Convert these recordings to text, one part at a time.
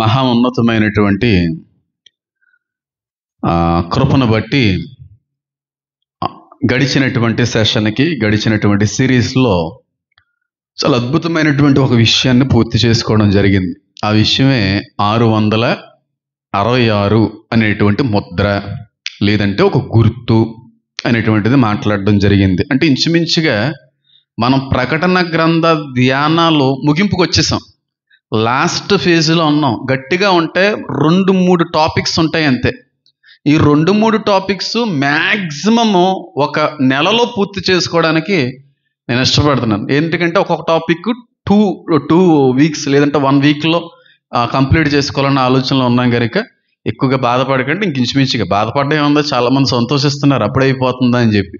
మహా ఉన్నతమైనటువంటి కృపను బట్టి గడిచినటువంటి సిరీస్లో చాలా అద్భుతమైనటువంటి ఒక విషయాన్ని పూర్తి చేసుకోవడం జరిగింది. ఆ విషయమే 666 అనేటువంటి ముద్ర, లేదంటే ఒక గుర్తు అనేటువంటిది మాట్లాడడం జరిగింది. అంటే ఇంచుమించుగా మనం ప్రకటన గ్రంథ ధ్యానాలు ముగింపుకు వచ్చేసాం. లాస్ట్ ఫేజ్లో ఉన్నాం. గట్టిగా ఉంటే 2-3 టాపిక్స్ ఉంటాయి అంతే. ఈ 2-3 టాపిక్స్ మ్యాక్సిమము ఒక నెలలో పూర్తి చేసుకోవడానికి నేను ఇష్టపడుతున్నాను. ఎందుకంటే ఒక్కొక్క టాపిక్ 2 వీక్స్ లేదంటే 1 వీక్లో కంప్లీట్ చేసుకోవాలన్న ఆలోచనలో ఉన్నాం కనుక ఎక్కువగా బాధపడకండి. ఇంచుమించుగా బాధపడడం ఏముందో, చాలామంది సంతోషిస్తున్నారు అప్పుడే అయిపోతుందా అని చెప్పి.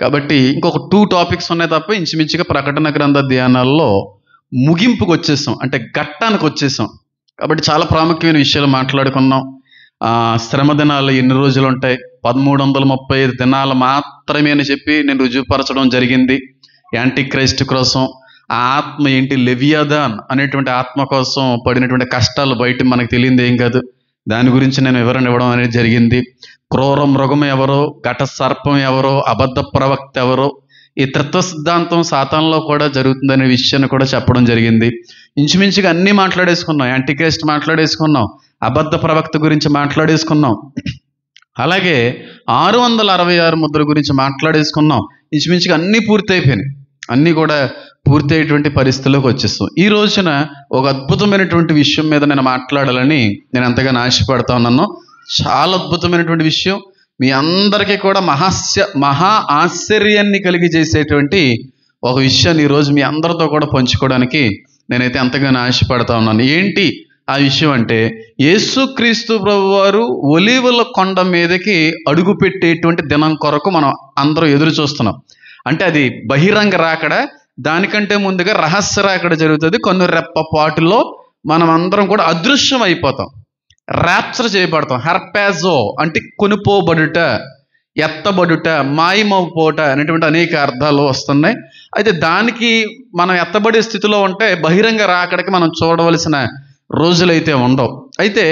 కాబట్టి ఇంకొక 2 టాపిక్స్ ఉన్నాయి తప్ప ఇంచుమించుగా ప్రకటన గ్రంథ ధ్యానాల్లో ముగింపుకు వచ్చేసాం, అంటే ఘట్టానికి వచ్చేసాం. కాబట్టి చాలా ప్రాముఖ్యమైన విషయాలు మాట్లాడుకున్నాం. శ్రమ దినాలు ఎన్ని రోజులు ఉంటాయి? 1335 దినాలు మాత్రమే అని చెప్పి నేను రుజువుపరచడం జరిగింది. యాంటీ క్రైస్ట్ కోసం ఆ ఆత్మ ఏంటి, లెవియాదాన్ అనేటువంటి ఆత్మ కోసం పడినటువంటి కష్టాలు బయట మనకు తెలియదు ఏం కాదు. దాని గురించి నేను వివరణ ఇవ్వడం అనేది జరిగింది. క్రూర మృగం ఎవరో, ఘట సర్పం ఎవరో, అబద్ధ ప్రవక్త ఎవరో, ఈ త్రిత్వ సిద్ధాంతం సాతాన్లో కూడా జరుగుతుందనే విషయాన్ని కూడా చెప్పడం జరిగింది. ఇంచుమించుగా అన్నీ మాట్లాడేసుకున్నాం. యాంటీ క్రైస్ట్ మాట్లాడేసుకున్నాం, అబద్ధ ప్రవక్త గురించి మాట్లాడేసుకున్నాం, అలాగే 666 ముద్ర గురించి మాట్లాడేసుకున్నాం. ఇంచుమించుగా అన్నీ పూర్తి అయిపోయినాయి. అన్నీ కూడా పూర్తి అయ్యేటువంటి పరిస్థితిలోకి వచ్చేస్తాం. ఈ రోజున ఒక అద్భుతమైనటువంటి విషయం మీద నేను మాట్లాడాలని నేను ఎంతగానో ఆశపడతా ఉన్నాను. చాలా అద్భుతమైనటువంటి విషయం, మీ అందరికీ కూడా మహా ఆశ్చర్యాన్ని కలిగి చేసేటువంటి ఒక విషయాన్ని ఈరోజు మీ అందరితో కూడా పంచుకోవడానికి నేనైతే ఎంతగానో ఆశపడతా ఉన్నాను. ఏంటి ఆ విషయం అంటే, యేసుక్రీస్తు ప్రభువారు ఒలీవల కొండ మీదకి అడుగు పెట్టేటువంటి దినం కొరకు మనం అందరూ ఎదురు చూస్తున్నాం. అంటే అది బహిరంగ రాకడ, దానికంటే ముందుగా రహస్య రాకడ జరుగుతుంది. కొన్ని రెప్పపాటులో మనం అందరం కూడా అదృశ్యం అయిపోతాం, ర్యాప్చర్ చేయబడతాం. హెర్పాజో అంటే కొనుపోబడుట, ఎత్తబడుట, మాయమవుపోట అనేటువంటి అనేక అర్థాలు వస్తున్నాయి. అయితే దానికి మనం ఎత్తబడే స్థితిలో ఉంటే బహిరంగ రాకడకి మనం చూడవలసిన రోజులైతే ఉండవు. అయితే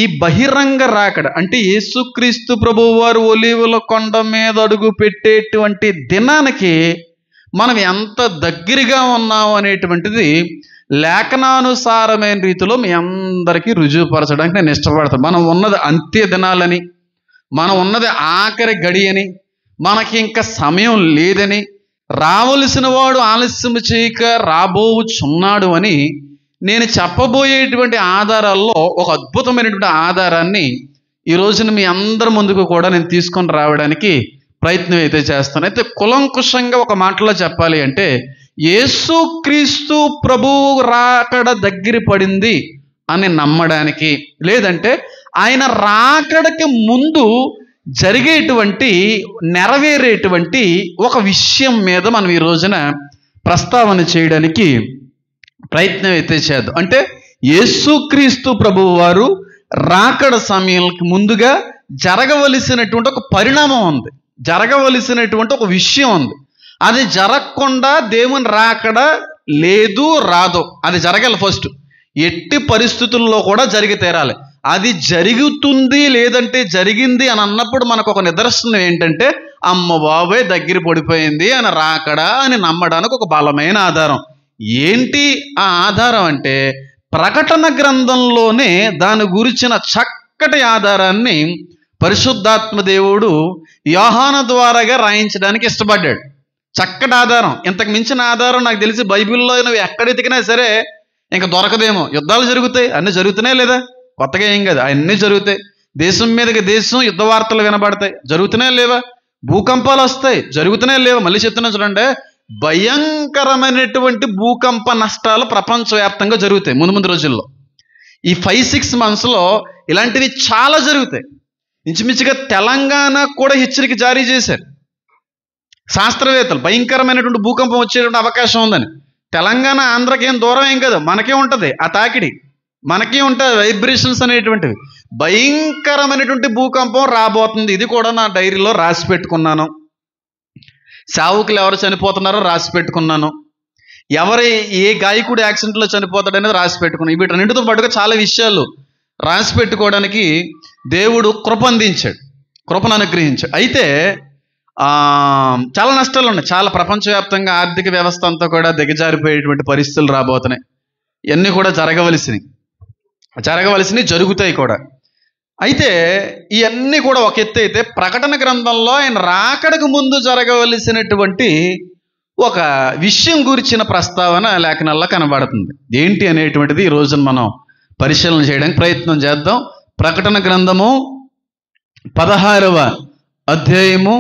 ఈ బహిరంగ రాకడ అంటే యేసుక్రీస్తు ప్రభువు వారు ఒలీవల కొండ మీద అడుగు పెట్టేటువంటి దినానికి మనం ఎంత దగ్గరగా ఉన్నాము అనేటువంటిది లేఖనానుసారమైన రీతిలో మీ అందరికీ రుజువుపరచడానికి నేను ఇష్టపడతాను. మనం ఉన్నది అంత్య దినాలని, మనం ఉన్నది ఆఖరి గడి అని, మనకి ఇంకా సమయం లేదని, రావలసిన వాడు ఆలస్యం చేయక రాబోచున్నాడు అని నేను చెప్పబోయేటువంటి ఆధారాల్లో ఒక అద్భుతమైనటువంటి ఆధారాన్ని ఈ రోజున మీ అందరి ముందుకు కూడా నేను తీసుకొని రావడానికి ప్రయత్నం అయితే చేస్తాను. అయితే కులంకుషంగా ఒక మాటలో చెప్పాలి అంటే, యేసుక్రీస్తు ప్రభువు రాకడ దగ్గర పడింది అని నమ్మడానికి, లేదంటే ఆయన రాకడకి ముందు జరిగేటువంటి నెరవేరేటువంటి ఒక విషయం మీద మనం ఈ రోజున ప్రస్తావన చేయడానికి ప్రయత్నం అయితే చేద్దాం. అంటే యేసుక్రీస్తు ప్రభువు వారు రాకడ సమయానికి ముందుగా జరగవలసినటువంటి ఒక పరిణామం ఉంది, జరగవలసినటువంటి ఒక విషయం ఉంది. అది జరగకుండా దేవుని రాకడ లేదు, రాదు. అది జరగాలి ఫస్ట్, ఎట్టి పరిస్థితుల్లో కూడా జరిగి తీరాలి. అది జరుగుతుంది లేదంటే జరిగింది అని అన్నప్పుడు మనకు ఒక నిదర్శనం ఏంటంటే, అమ్మ బాబాయ్ దగ్గర పడిపోయింది అని రాకడా అని నమ్మడానికి ఒక బలమైన ఆధారం. ఏంటి ఆ ఆధారం అంటే, ప్రకటన గ్రంథంలోనే దాని గురించిన చక్కటి ఆధారాన్ని పరిశుద్ధాత్మ దేవుడు యోహాను ద్వారాగా రాయించడానికి ఇష్టపడ్డాడు. చక్కటి ఆధారం, ఇంతకు మించిన ఆధారం నాకు తెలిసి బైబిల్లో నువ్వు ఎక్కడ ఎతికినా సరే ఇంకా దొరకదేమో. యుద్ధాలు జరుగుతాయి, అన్నీ జరుగుతున్నాయి లేదా, కొత్తగా ఏం కాదు, అన్నీ జరుగుతాయి. దేశం మీదకి దేశం యుద్ధ వార్తలు వినబడతాయి, జరుగుతున్నాయి లేవా? భూకంపాలు వస్తాయి, జరుగుతున్నాయి లేవా? మళ్ళీ చెప్తున్నా చూడండి, భయంకరమైనటువంటి భూకంప నష్టాలు ప్రపంచవ్యాప్తంగా జరుగుతాయి ముందు రోజుల్లో. ఈ 5-6 monthsలో ఇలాంటివి చాలా జరుగుతాయి. ఇంచుమించుగా తెలంగాణ కూడా హెచ్చరిక జారీ చేశారు శాస్త్రవేత్తలు, భయంకరమైనటువంటి భూకంపం వచ్చేటువంటి అవకాశం ఉందని. తెలంగాణ ఆంధ్రకి ఏం దూరం ఏం కాదు, మనకే ఉంటుంది ఆ తాకిడి, మనకే ఉంటుంది వైబ్రేషన్స్ అనేటువంటివి. భయంకరమైనటువంటి భూకంపం రాబోతుంది. ఇది కూడా నా డైరీలో రాసి పెట్టుకున్నాను. సేవకులు ఎవరు చనిపోతున్నారో రాసి పెట్టుకున్నాను. ఏ గాయకుడు యాక్సిడెంట్లో చనిపోతాడు అనేది రాసి పెట్టుకున్నాం. వీటన్నిటితో పాటుగా చాలా విషయాలు రాసి పెట్టుకోవడానికి దేవుడు కృపను అనుగ్రహించాడు. అయితే చాలా నష్టాలు ఉన్నాయి. చాలా ప్రపంచవ్యాప్తంగా ఆర్థిక వ్యవస్థ అంతా కూడా దిగజారిపోయేటువంటి పరిస్థితులు రాబోతున్నాయి. ఇవన్నీ కూడా జరగవలసినవి జరుగుతాయి కూడా. అయితే ఇవన్నీ కూడా ఒక ఎత్తు అయితే, ప్రకటన గ్రంథంలో ఆయన రాకడకు ముందు జరగవలసినటువంటి ఒక విషయం గురించిన ప్రస్తావన లేఖనాల్లో కనబడుతుంది. ఏంటి అనేటువంటిది ఈ రోజున మనం పరిశీలన చేయడానికి ప్రయత్నం చేద్దాం. ప్రకటన గ్రంథము 16వ అధ్యాయము,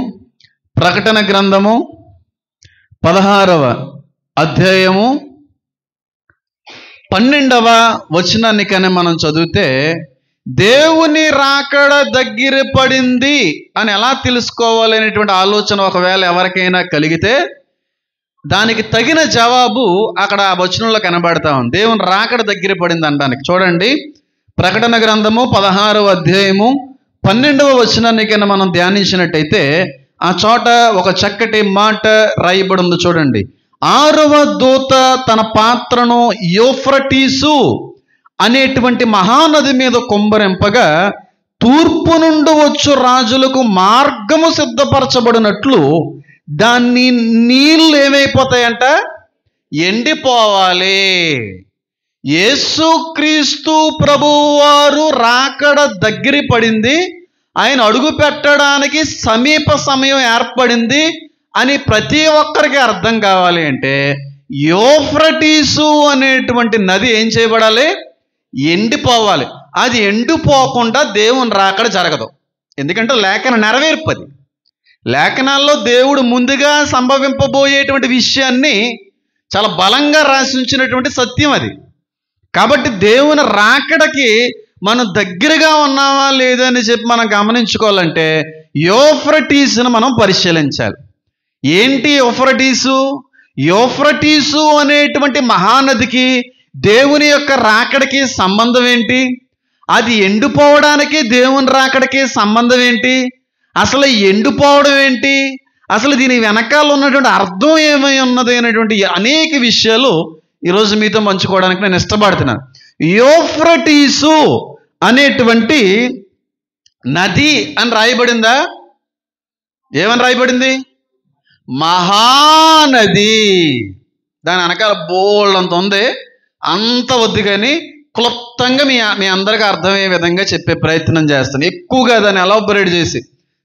ప్రకటన గ్రంథము 16వ అధ్యాయము 12వ వచనాన్ని కానీ మనం చదివితే, దేవుని రాకడ దగ్గర పడింది అని ఎలా తెలుసుకోవాలనేటువంటి ఆలోచన ఒకవేళ ఎవరికైనా కలిగితే దానికి తగిన జవాబు అక్కడ ఆ వచనంలో కనబడతా ఉంది. దేవుని రాకడ దగ్గర పడింది అనడానికి. చూడండి, ప్రకటన గ్రంథము 16వ అధ్యాయము 12వ వచనాన్ని కన్నా మనం ధ్యానించినట్టయితే ఆ చోట ఒక చక్కటి మాట రాయబడి ఉంది. చూడండి, 6వ దూత తన పాత్రను యూఫ్రటీసు అనేటువంటి మహానది మీద కుమ్మరింపగా, తూర్పు నుండి వచ్చు రాజులకు మార్గము సిద్ధపరచబడినట్లు దాన్ని నీళ్ళు ఏమైపోతాయంట, ఎండిపోవాలి. యేసుక్రీస్తు ప్రభువారు రాకడ దగ్గర పడింది, ఆయన అడుగు పెట్టడానికి సమీప సమయం ఏర్పడింది అని ప్రతి ఒక్కరికి అర్థం కావాలి అంటే, యూఫ్రటీసు అనేటువంటి నది ఏం చేయబడాలి, ఎండిపోవాలి. అది ఎండిపోకుండా దేవుని రాకడ జరగదు. ఎందుకంటే లేఖన నెరవేర్పది. లేఖనాల్లో దేవుడు ముందుగా సంభవింపబోయేటువంటి విషయాన్ని చాలా బలంగా రాసి ఉంచినటువంటి సత్యం అది. కాబట్టి దేవుని రాకడకి మనం దగ్గరగా ఉన్నామా లేదని చెప్పి మనం గమనించుకోవాలంటే యూఫ్రటీస్ను మనం పరిశీలించాలి. ఏంటి యూఫ్రటీసు? యూఫ్రటీసు అనేటువంటి మహానదికి దేవుని యొక్క రాకడికి సంబంధం ఏంటి? అది ఎండిపోవడానికి దేవుని రాకడికి సంబంధం ఏంటి? అసలు ఎండిపోవడం ఏంటి? అసలు దీని వెనకాల ఉన్నటువంటి అర్థం ఏమై ఉన్నది అనేటువంటి అనేక విషయాలు ఈరోజు మీతో పంచుకోవడానికి నేను ఇష్టపడుతున్నాను. యూఫ్రటీసు అనేటువంటి నది అని రాయబడిందా? ఏమని రాయబడింది? మహానది. దాని వెనకాల బోల్డ్ అంత ఉంది. అంత వద్దు కానీ క్లుప్తంగా మీ అందరికీ అర్థమయ్యే విధంగా చెప్పే ప్రయత్నం చేస్తాను. ఎక్కువగా దాన్ని ఎలాబొరేట్ చేసి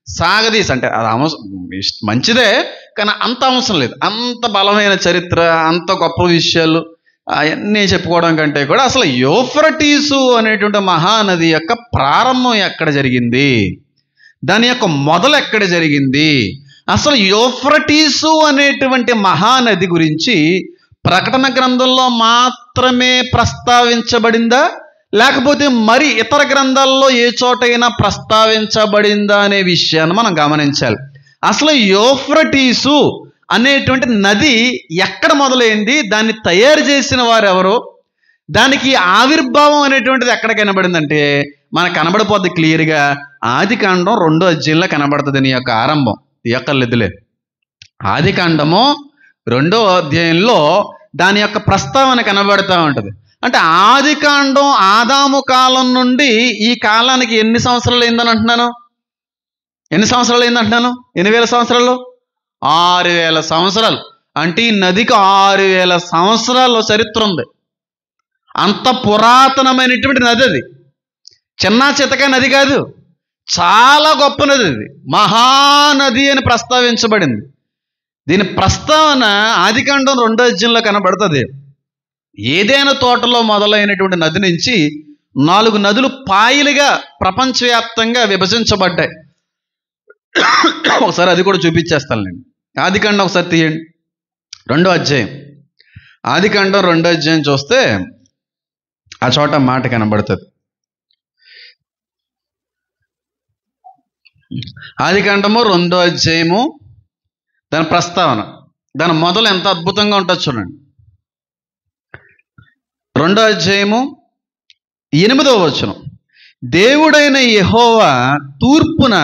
సాగదీసి, అంటే అది మంచిదే కానీ అంత అవసరం లేదు. అంత బలమైన చరిత్ర, అంత గొప్ప విషయాలు అవన్నీ చెప్పుకోవడం కంటే కూడా అసలు యూఫ్రటీసు అనేటువంటి మహానది యొక్క ప్రారంభం ఎక్కడ జరిగింది, దాని యొక్క మొదలు ఎక్కడ జరిగింది, అసలు యూఫ్రటీసు అనేటువంటి మహానది గురించి ప్రకటన గ్రంథంలో మాత్రమే ప్రస్తావించబడిందా, లేకపోతే మరి ఇతర గ్రంథాల్లో ఏ చోటైనా ప్రస్తావించబడిందా అనే విషయాన్ని మనం గమనించాలి. అసలు యూఫ్రటీసు అనేటువంటి నది ఎక్కడ మొదలైంది, దాన్ని తయారు చేసిన వారు ఎవరు, దానికి ఆవిర్భావం అనేటువంటిది ఎక్కడ కనబడిందంటే మనకు కనబడిపోద్ది క్లియర్గా. ఆదికాండం 2వ అధ్యాయంలో కనబడుతుంది నీ యొక్క ఆరంభం. ఈ యొక్క లెద్దులే ఆదికాండము 2వ అధ్యాయంలో దాని యొక్క ప్రస్తావన కనబడుతూ ఉంటుంది. అంటే ఆదికాండం ఆదాము కాలం నుండి ఈ కాలానికి ఎన్ని సంవత్సరాలు అయిందని అంటున్నాను? ఎన్ని సంవత్సరాలు అయిందంటున్నాను? 8,000 సంవత్సరాలు? 6,000 సంవత్సరాలు. అంటే ఈ నదికి 6,000 సంవత్సరాల చరిత్ర ఉంది. అంత పురాతనమైనటువంటి నది అది. చిన్న చితక నది కాదు, చాలా గొప్ప నది అది. మహానది అని ప్రస్తావించబడింది. దీని ప్రస్తావన ఆదికాండం 2వ అధ్యాయంలో కనబడుతుంది. ఏదైనా తోటలో మొదలైనటువంటి నది నుంచి 4 నదులు పాయలుగా ప్రపంచవ్యాప్తంగా విభజించబడ్డాయి. ఒకసారి అది కూడా చూపించేస్తాను నేను. ఆదికాండం ఒకసారి తీయండి, 2వ అధ్యాయం. ఆదికాండం 2వ అధ్యాయం చూస్తే ఆ చోట మాట కనబడుతుంది. ఆదికాండము 2వ అధ్యాయము దాని ప్రస్తావన, దాని మొదలు ఎంత అద్భుతంగా ఉంటుంది చూడండి. 2వ అధ్యాయము 8వ వచనం. దేవుడైన యెహోవా తూర్పున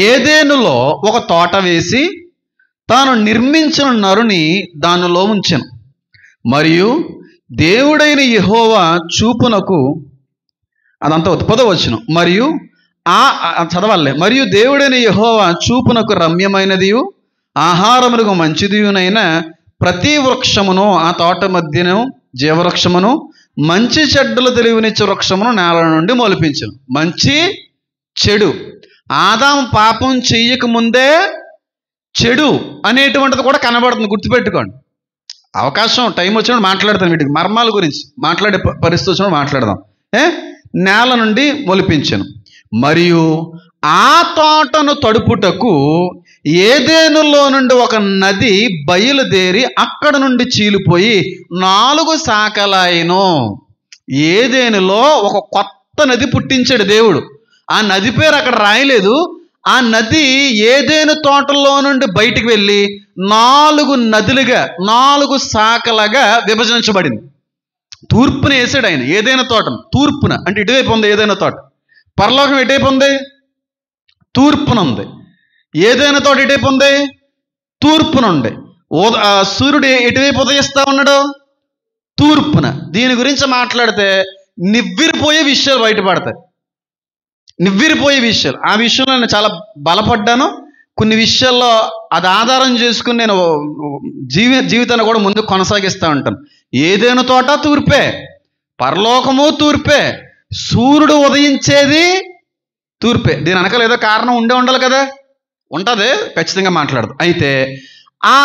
ఏదెనులో ఒక తోట వేసి తాను నిర్మించిన నరుని దానిలో ఉంచెను. మరియు దేవుడైన యెహోవా చూపునకు, అదంతా 10వ వచనం, మరియు చదవాలే, మరియు దేవుడైన యెహోవా చూపునకు రమ్యమైనదియు ఆహారములకు మంచిదియునైన ప్రతి వృక్షమును ఆ తోట మధ్యను జీవవృక్షమును మంచి చెడ్డలు తెలివినిచ్చే వృక్షమును నేల నుండి మొలిపించును. మంచి చెడు, ఆదాము పాపం చెయ్యక ముందే చెడు అనేటువంటిది కూడా కనబడుతుంది, గుర్తుపెట్టుకోండి. అవకాశం టైం వచ్చినప్పుడు మాట్లాడతాం, వీటికి మర్మాల గురించి మాట్లాడే పరిస్థితి వచ్చినప్పుడు మాట్లాడదాం. నేల నుండి మొలిపించను. మరియు ఆ తోటను తడుపుటకు ఏదెనులో నుండి ఒక నది బయలుదేరి అక్కడ నుండి చీలిపోయి 4 శాఖలాయెను. ఏదెనులో ఒక కొత్త నది పుట్టించాడు దేవుడు. ఆ నది పేరు అక్కడ రాయలేదు. ఆ నది ఏదెను తోటలో నుండి బయటికి వెళ్ళి 4 నదులుగా 4 శాఖలుగా విభజించబడింది. తూర్పున వేసాడు ఆయన ఏదైనా తోటను. తూర్పున అంటే ఇటువైపు ఉంది ఏదైనా తోట. పరలోకం ఎటువైపు ఉంది? తూర్పున ఉంది. ఏదైనా తోట ఎటువైపు ఉంది? తూర్పున ఉంది. సూర్యుడు ఎటువైపు ఉదయిస్తా ఉన్నాడు? తూర్పున. దీని గురించి మాట్లాడితే నివ్విరిపోయే విషయాలు బయటపడతాయి. నివ్విరిపోయే విషయాలు. ఆ విషయంలో నేను చాలా బలపడ్డాను. కొన్ని విషయాల్లో అది ఆధారం చేసుకుని నేను జీవితాన్ని కూడా ముందుకు కొనసాగిస్తూ ఉంటాను. ఏదైనా తోట తూర్పే, పరలోకము తూర్పే, సూర్యుడు ఉదయించేది తూర్పే. దీని వెనకాల ఏదో కారణం ఉండాలి కదా. ఉంటుంది, ఖచ్చితంగా మాట్లాడదు. అయితే ఆ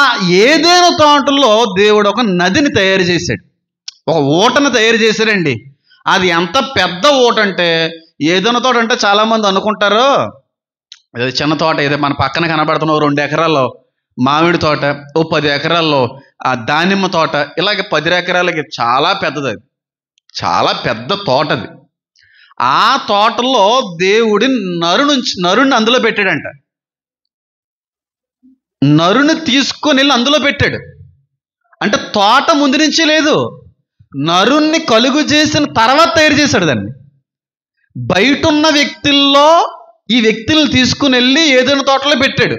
ఏదైనా తోటలో దేవుడు ఒక నదిని తయారు చేశాడు, ఒక ఊటను తయారు చేశాడండి. అది ఎంత పెద్ద ఊట అంటే, ఏదైనా తోట అంటే చాలామంది అనుకుంటారు ఏదో చిన్న తోట, ఏదో మన పక్కన కనబడుతున్న 2 ఎకరాల్లో మామిడి తోట, 10 ఎకరాల్లో ఆ దానిమ్మ తోట, ఇలాగే 10 ఎకరాలకి చాలా పెద్దది. అది చాలా పెద్ద తోట. అది ఆ తోటలో దేవుడి నరుని అందులో పెట్టాడంట. నరుని తీసుకొని వెళ్ళి అందులో పెట్టాడు. అంటే తోట ముందు నుంచి లేదు, నరుణ్ణి కలుగు చేసిన తర్వాత తయారు చేశాడు దాన్ని. బయట ఉన్న వ్యక్తుల్లో ఈ వ్యక్తులను తీసుకుని వెళ్ళి ఏదైనా తోటలో పెట్టాడు.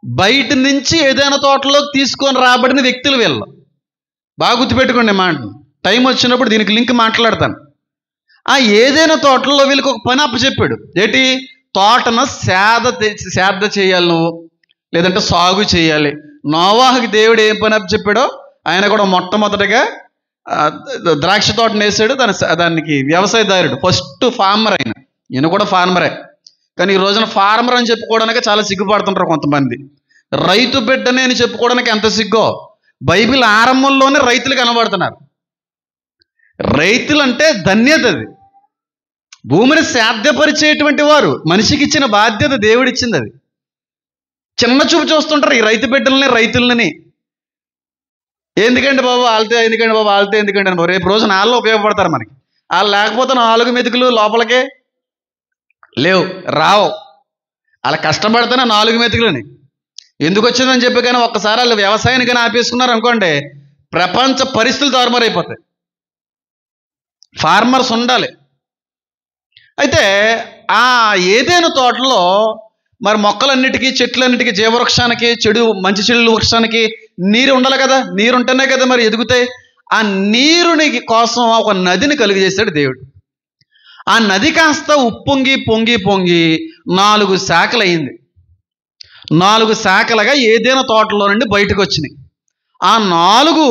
బయట నుంచి ఏదైనా తోటలోకి తీసుకొని రాబడిన వ్యక్తులు వీళ్ళు. బాగా గుర్తుపెట్టుకోండి మాట. టైం వచ్చినప్పుడు దీనికి లింక్ మాట్లాడతాను. ఆ ఏదైనా తోటలో వీళ్ళకి ఒక పని అప్పచెప్పాడు. ఏంటి? తోటను సేద చేయాలి నువ్వు, లేదంటే సాగు చేయాలి. నోవాహుకి దేవుడు ఏం పని అప్పచెప్పాడో ఆయన కూడా మొట్టమొదటిగా ద్రాక్ష తోటను వేసాడు. దానికి వ్యవసాయదారుడు, ఫస్ట్ ఫార్మర్ ఆయన. ఈయన కూడా ఫార్మరే, కానీ ఈ రోజున ఫార్మర్ అని చెప్పుకోవడానికి చాలా సిగ్గుపడుతుంటారు కొంతమంది. రైతు బిడ్డనే అని చెప్పుకోవడానికి ఎంత సిగ్గో. బైబిల్ ఆరంభంలోనే రైతులు కనబడుతున్నారు. రైతులు అంటే ధన్యత. అది భూమిని సేద్యపరిచేటువంటి వారు. మనిషికి ఇచ్చిన బాధ్యత దేవుడిచ్చింది. అది చిన్న చూపు చూస్తుంటారు ఈ రైతు బిడ్డలని, రైతులని. ఎందుకంటే బాబు వాళ్ళతో, ఎందుకంటే బాబు వాళ్ళతో, ఎందుకంటే రేపు రోజు నాళ్ళు ఉపయోగపడతారు మనకి. వాళ్ళు లేకపోతే 4 మెతుకులు లోపలికే లేవు, రావు. అలా కష్టపడితేనే 4 మెతుకులని ఎందుకు వచ్చిందని చెప్పి కానీ ఒక్కసారి వాళ్ళు వ్యవసాయాన్ని కానీ ఆపేసుకున్నారు అనుకోండి, ప్రపంచ పరిస్థితులు తారుమారైపోతాయి. ఫార్మర్స్ ఉండాలి. అయితే ఆ ఏదైనా తోటలో మరి మొక్కలన్నిటికీ, చెట్లన్నిటికీ, జీవవృక్షానికి, మంచి చెడు వృక్షానికి నీరు ఉండాలి కదా. నీరు ఉంటేనే కదా మరి ఎదుగుతాయి. ఆ నీరుని కోసం ఒక నదిని కలుగజేశాడు దేవుడు. ఆ నది కాస్త ఉప్పొంగి పొంగి పొంగి 4 శాఖలు అయింది. 4 శాఖలుగా ఏదైనా తోటలో నుండి బయటకు వచ్చినాయి. ఆ 4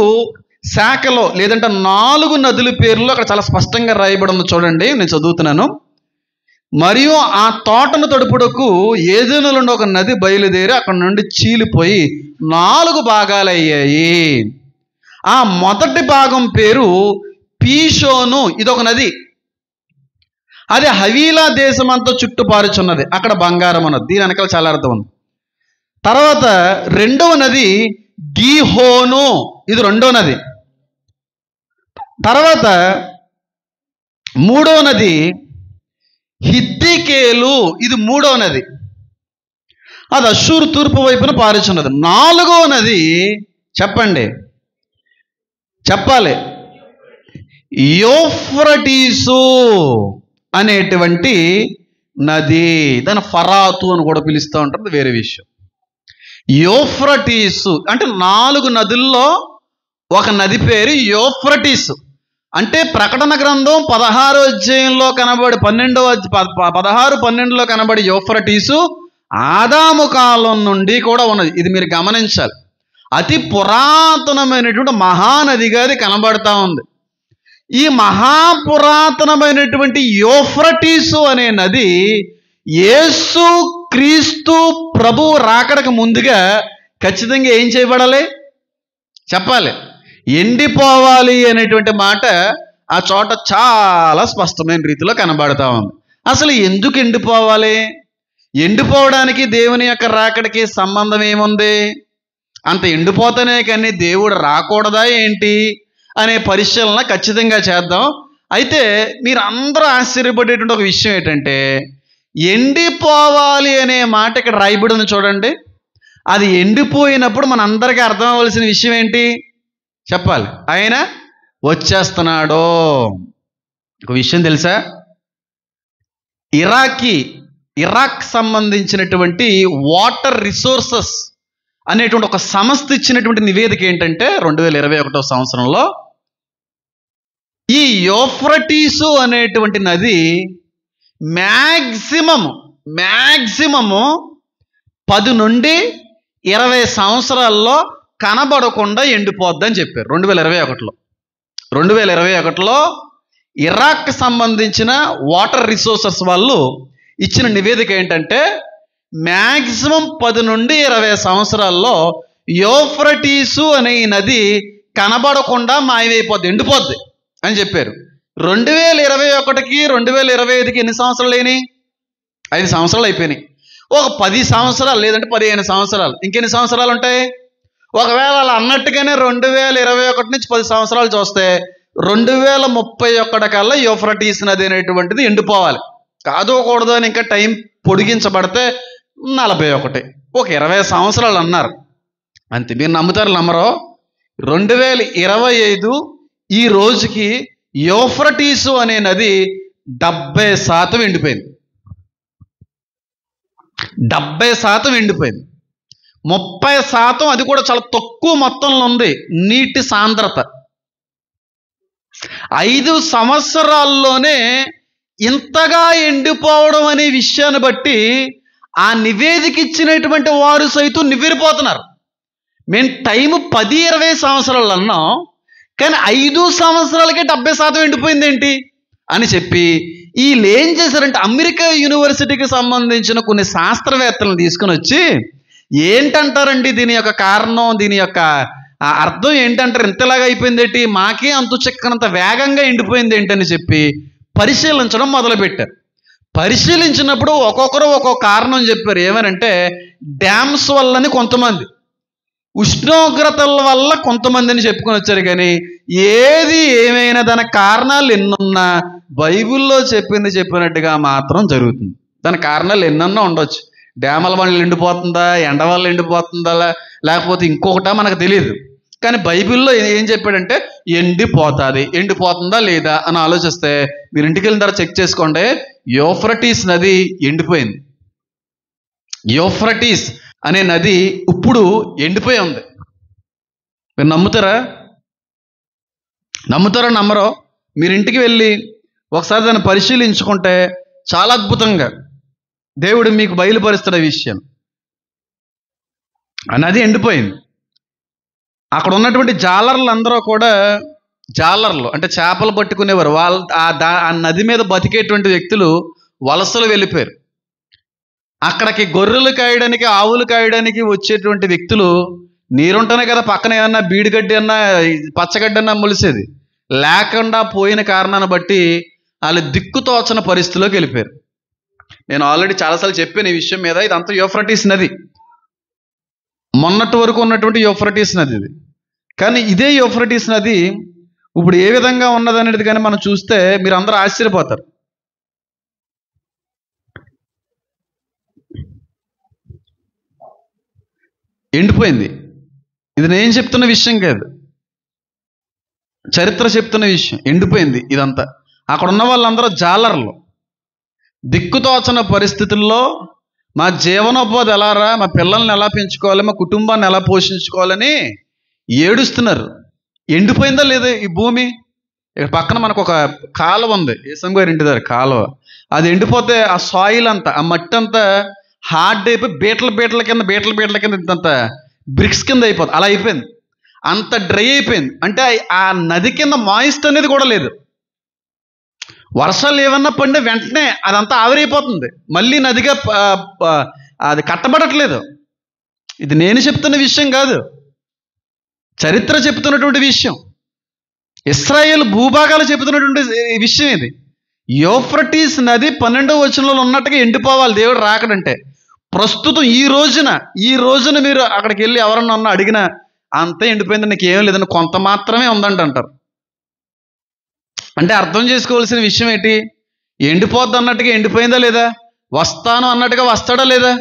శాఖలో లేదంటే 4 నదుల పేర్లు అక్కడ చాలా స్పష్టంగా రాయబడి ఉంది. చూడండి, నేను చదువుతున్నాను. మరియు ఆ తోటను తడుపుటకు ఏదెను నుండి ఒక నది బయలుదేరి అక్కడ నుండి చీలిపోయి 4 భాగాలయ్యాయి. ఆ మొదటి భాగం పేరు పీషోను. ఇదొక నది. అది హవీలా దేశం అంతా చుట్టుపారుచున్నది. అక్కడ బంగారం ఉన్నది. దీని వెనకాల చాలా అర్థం ఉంది. తర్వాత రెండవ నది గీహోను. ఇది రెండో నది. తర్వాత మూడవ నది హిద్దికేలు. ఇది మూడవ నది. అది అష్షూరు తూర్పు వైపున పారుచున్నది. 4వ నది చెప్పండి, చెప్పాలి. యూఫ్రటీసు అనేటువంటి నది. దాన్ని ఫరాతు అని కూడా పిలుస్తూ ఉంటారు, వేరే విషయం. యూఫ్రటీసు అంటే 4 నదుల్లో ఒక నది పేరు యూఫ్రటీస్. అంటే ప్రకటన గ్రంథం 16వ అధ్యాయంలో కనబడి 16-12లో కనబడి యూఫ్రటీసు ఆదాము కాలం నుండి కూడా ఉన్నది. ఇది మీరు గమనించాలి. అతి పురాతనమైనటువంటి మహానదిగా అది కనబడతా ఉంది. ఈ మహాపురాతనమైనటువంటి యూఫ్రటీసు అనే నది యేసు క్రీస్తు ప్రభు రాకడకు ముందుగా ఖచ్చితంగా ఏం చేయబడాలి చెప్పాలి, ఎండిపోవాలి అనేటువంటి మాట ఆ చోట చాలా స్పష్టమైన రీతిలో కనబడతా ఉంది. అసలు ఎందుకు ఎండిపోవాలి? ఎండిపోవడానికి దేవుని యొక్క రాకడికి సంబంధం ఏముంది? అంత ఎండిపోతేనే కానీ దేవుడు రాకూడదా ఏంటి అనే పరిశీలన ఖచ్చితంగా చేద్దాం. అయితే మీరు అందరూ ఆశ్చర్యపడేటువంటి ఒక విషయం ఏంటంటే, ఎండిపోవాలి అనే మాట ఇక్కడ రాయబడి ఉంది చూడండి. అది ఎండిపోయినప్పుడు మనందరికీ అర్థం అవ్వాల్సిన విషయం ఏంటి చెప్పాలి, ఆయన వచ్చేస్తున్నాడు. ఒక విషయం తెలుసా, ఇరాక్ సంబంధించినటువంటి వాటర్ రిసోర్సెస్ అనేటువంటి ఒక సంస్థ ఇచ్చినటువంటి నివేదిక ఏంటంటే 2021 సంవత్సరంలో ఈ యూఫ్రటీసు అనేటువంటి నది మ్యాక్సిమము 10 నుండి 20 సంవత్సరాల్లో కనబడకుండా ఎండిపోద్దని చెప్పారు 2021లో. 2021లో ఇరాక్ సంబంధించిన వాటర్ రిసోర్సెస్ వాళ్ళు ఇచ్చిన నివేదిక ఏంటంటే మ్యాక్సిమం 10 నుండి 20 సంవత్సరాల్లో యూఫ్రటీసు అనే ఈ నది కనబడకుండా మాయమైపోద్ది, ఎండిపోద్ది అని చెప్పారు. 2021కి 2025కి ఎన్ని సంవత్సరాలు అయినాయి? 5 సంవత్సరాలు అయిపోయినాయి. ఒక 10 సంవత్సరాలు లేదంటే 15 సంవత్సరాలు, ఇంకెన్ని సంవత్సరాలు ఉంటాయి? ఒకవేళ అలా అన్నట్టుగానే 2021 నుంచి 10 సంవత్సరాలు చూస్తే 2031 కల్లా యూఫ్రటీస్ నది అనేటువంటిది ఎండిపోవాలి. కాదుకూడదు అని ఇంకా టైం పొడిగించబడితే 41, ఒక 20 సంవత్సరాలు అన్నారు అంతే. మీరు నమ్ముతారు నమ్మరో, 2025 ఈ రోజుకి యూఫ్రటీసు అనే నది 70% ఎండిపోయింది. 70% ఎండిపోయింది. 30% అది కూడా చాలా తక్కువ మొత్తంలో ఉంది నీటి సాంద్రత. 5 సంవత్సరాల్లోనే ఇంతగా ఎండిపోవడం అనే విషయాన్ని బట్టి ఆ నివేదిక ఇచ్చినటువంటి వారు సైతం నివ్వెరపోతున్నారు. మేము టైము 10-20 సంవత్సరాలు అన్నాం, కానీ 5 సంవత్సరాలకే 70% ఎండిపోయింది ఏంటి అని చెప్పి వీళ్ళు ఏం చేశారంటే అమెరికా యూనివర్సిటీకి సంబంధించిన కొన్ని శాస్త్రవేత్తలను తీసుకుని వచ్చి ఏంటంటారండి దీని యొక్క కారణం, దీని యొక్క అర్థం ఏంటంటారు, ఇంతలాగా అయిపోయింది ఏంటి, మాకే అంతు చిక్కనంత వేగంగా ఎండిపోయింది ఏంటని చెప్పి పరిశీలించడం మొదలుపెట్టారు. పరిశీలించినప్పుడు ఒక్కొక్కరు ఒక్కొక్క కారణం చెప్పారు. ఏమనంటే డ్యామ్స్ వల్లని కొంతమంది, ఉష్ణోగ్రతల వల్ల కొంతమందిని చెప్పుకొని వచ్చారు. కానీ ఏది ఏమైనా దానికి కారణాలు ఎన్నున్నా బైబిల్లో చెప్పినట్టుగా మాత్రం జరుగుతుంది. దాని కారణాలు ఎన్నన్నా ఉండొచ్చు. డ్యాముల వల్ల ఎండిపోతుందా, ఎండ వల్ల ఎండిపోతుందా, లేకపోతే ఇంకొకటా మనకు తెలియదు. కానీ బైబిల్లో ఏం చెప్పాడంటే ఎండిపోతుందా లేదా అని ఆలోచిస్తే మీరు ఇంటికి వెళ్ళిన తర్వాత చెక్ చేసుకోండి, యూఫ్రటీస్ నది ఎండిపోయింది. యూఫ్రటీస్ అనే నది ఇప్పుడు ఎండిపోయి ఉంది. మీరు నమ్ముతారో నమ్మరో, మీరు ఇంటికి వెళ్ళి ఒకసారి దాన్ని పరిశీలించుకుంటే చాలా అద్భుతంగా దేవుడు మీకు బయలుపరుస్తున్న విషయం. ఆ నది ఎండిపోయింది. అక్కడ ఉన్నటువంటి జాలర్లు అందరూ కూడా, జాలర్లు అంటే చేపలు పట్టుకునేవారు, వాళ్ళు ఆ నది మీద బతికేటువంటి వ్యక్తులు వలసలు వెళ్ళిపోయారు. అక్కడికి గొర్రెలు కాయడానికి, ఆవులు కాయడానికి వచ్చేటువంటి వ్యక్తులు నీరుంటేనే కదా పక్కన ఏమన్నా బీడిగడ్డి అన్నా పచ్చగడ్డి అన్నా మొలిసేది, లేకుండా పోయిన కారణాన్ని బట్టి వాళ్ళు దిక్కుతోచన పరిస్థితిలోకి వెళ్ళిపోయారు. నేను ఆల్రెడీ చాలాసార్లు చెప్పాను ఈ విషయం మీద. ఇదంతా యూఫ్రటీస్ నది, మొన్నటి వరకు ఉన్నటువంటి యూఫ్రటీస్ నది ఇది. కానీ ఇదే యూఫ్రటీస్ నది ఇప్పుడు ఏ విధంగా ఉన్నదనేది కానీ మనం చూస్తే మీరు అందరూ ఆశ్చర్యపోతారు. ఎండిపోయింది. ఇది నేను చెప్తున్న విషయం కాదు, చరిత్ర చెప్తున్న విషయం. ఎండిపోయింది ఇదంతా. అక్కడ ఉన్న వాళ్ళందరూ జాలర్లు, దిక్కుతోచన పరిస్థితుల్లో మా జీవనోపాధి ఎలారా, మా పిల్లల్ని ఎలా పెంచుకోవాలి, మా కుటుంబాన్ని ఎలా పోషించుకోవాలని ఏడుస్తున్నారు. ఎండిపోయిందా లేదా ఈ భూమి? ఇక్కడ పక్కన మనకు ఒక కాలువ ఉంది, ఏసం గారి ఇంటి దగ్గర కాలువ. అది ఎండిపోతే ఆ సాయిల్ అంతా, ఆ మట్టి అంతా హార్డ్ అయిపోయి బీటల కింద ఇంతంత బ్రిక్స్ కింద అయిపోతుంది. అలా అయిపోయింది, అంత డ్రై అయిపోయింది. అంటే ఆ నది కింద మాయిస్ట్ అనేది కూడా లేదు. వర్షాలు ఏమన్నా పడిన వెంటనే అదంతా ఆవిరైపోతుంది, మళ్ళీ నదిగా అది కట్టబడట్లేదు. ఇది నేను చెప్తున్న విషయం కాదు, చరిత్ర చెప్తున్నటువంటి విషయం. ఇశ్రాయేల్ భూభాగాలు చెబుతున్నటువంటి విషయం ఇది. యూఫ్రటీస్ నది 12వ వచనంలో ఉన్నట్టుగా ఎండిపోవాలి దేవుడు రాకడంటే. ప్రస్తుతం ఈ రోజున మీరు అక్కడికి వెళ్ళి ఎవరన్నా ఉన్నా అడిగినా అంతా ఎండిపోయింది, నీకు ఏం లేదని, కొంత మాత్రమే ఉందండి అంటారు. అంటే అర్థం చేసుకోవాల్సిన విషయం ఏంటి? ఎండిపోద్ది అన్నట్టుగా ఎండిపోయిందా లేదా? వస్తాను అన్నట్టుగా వస్తాడా లేదా?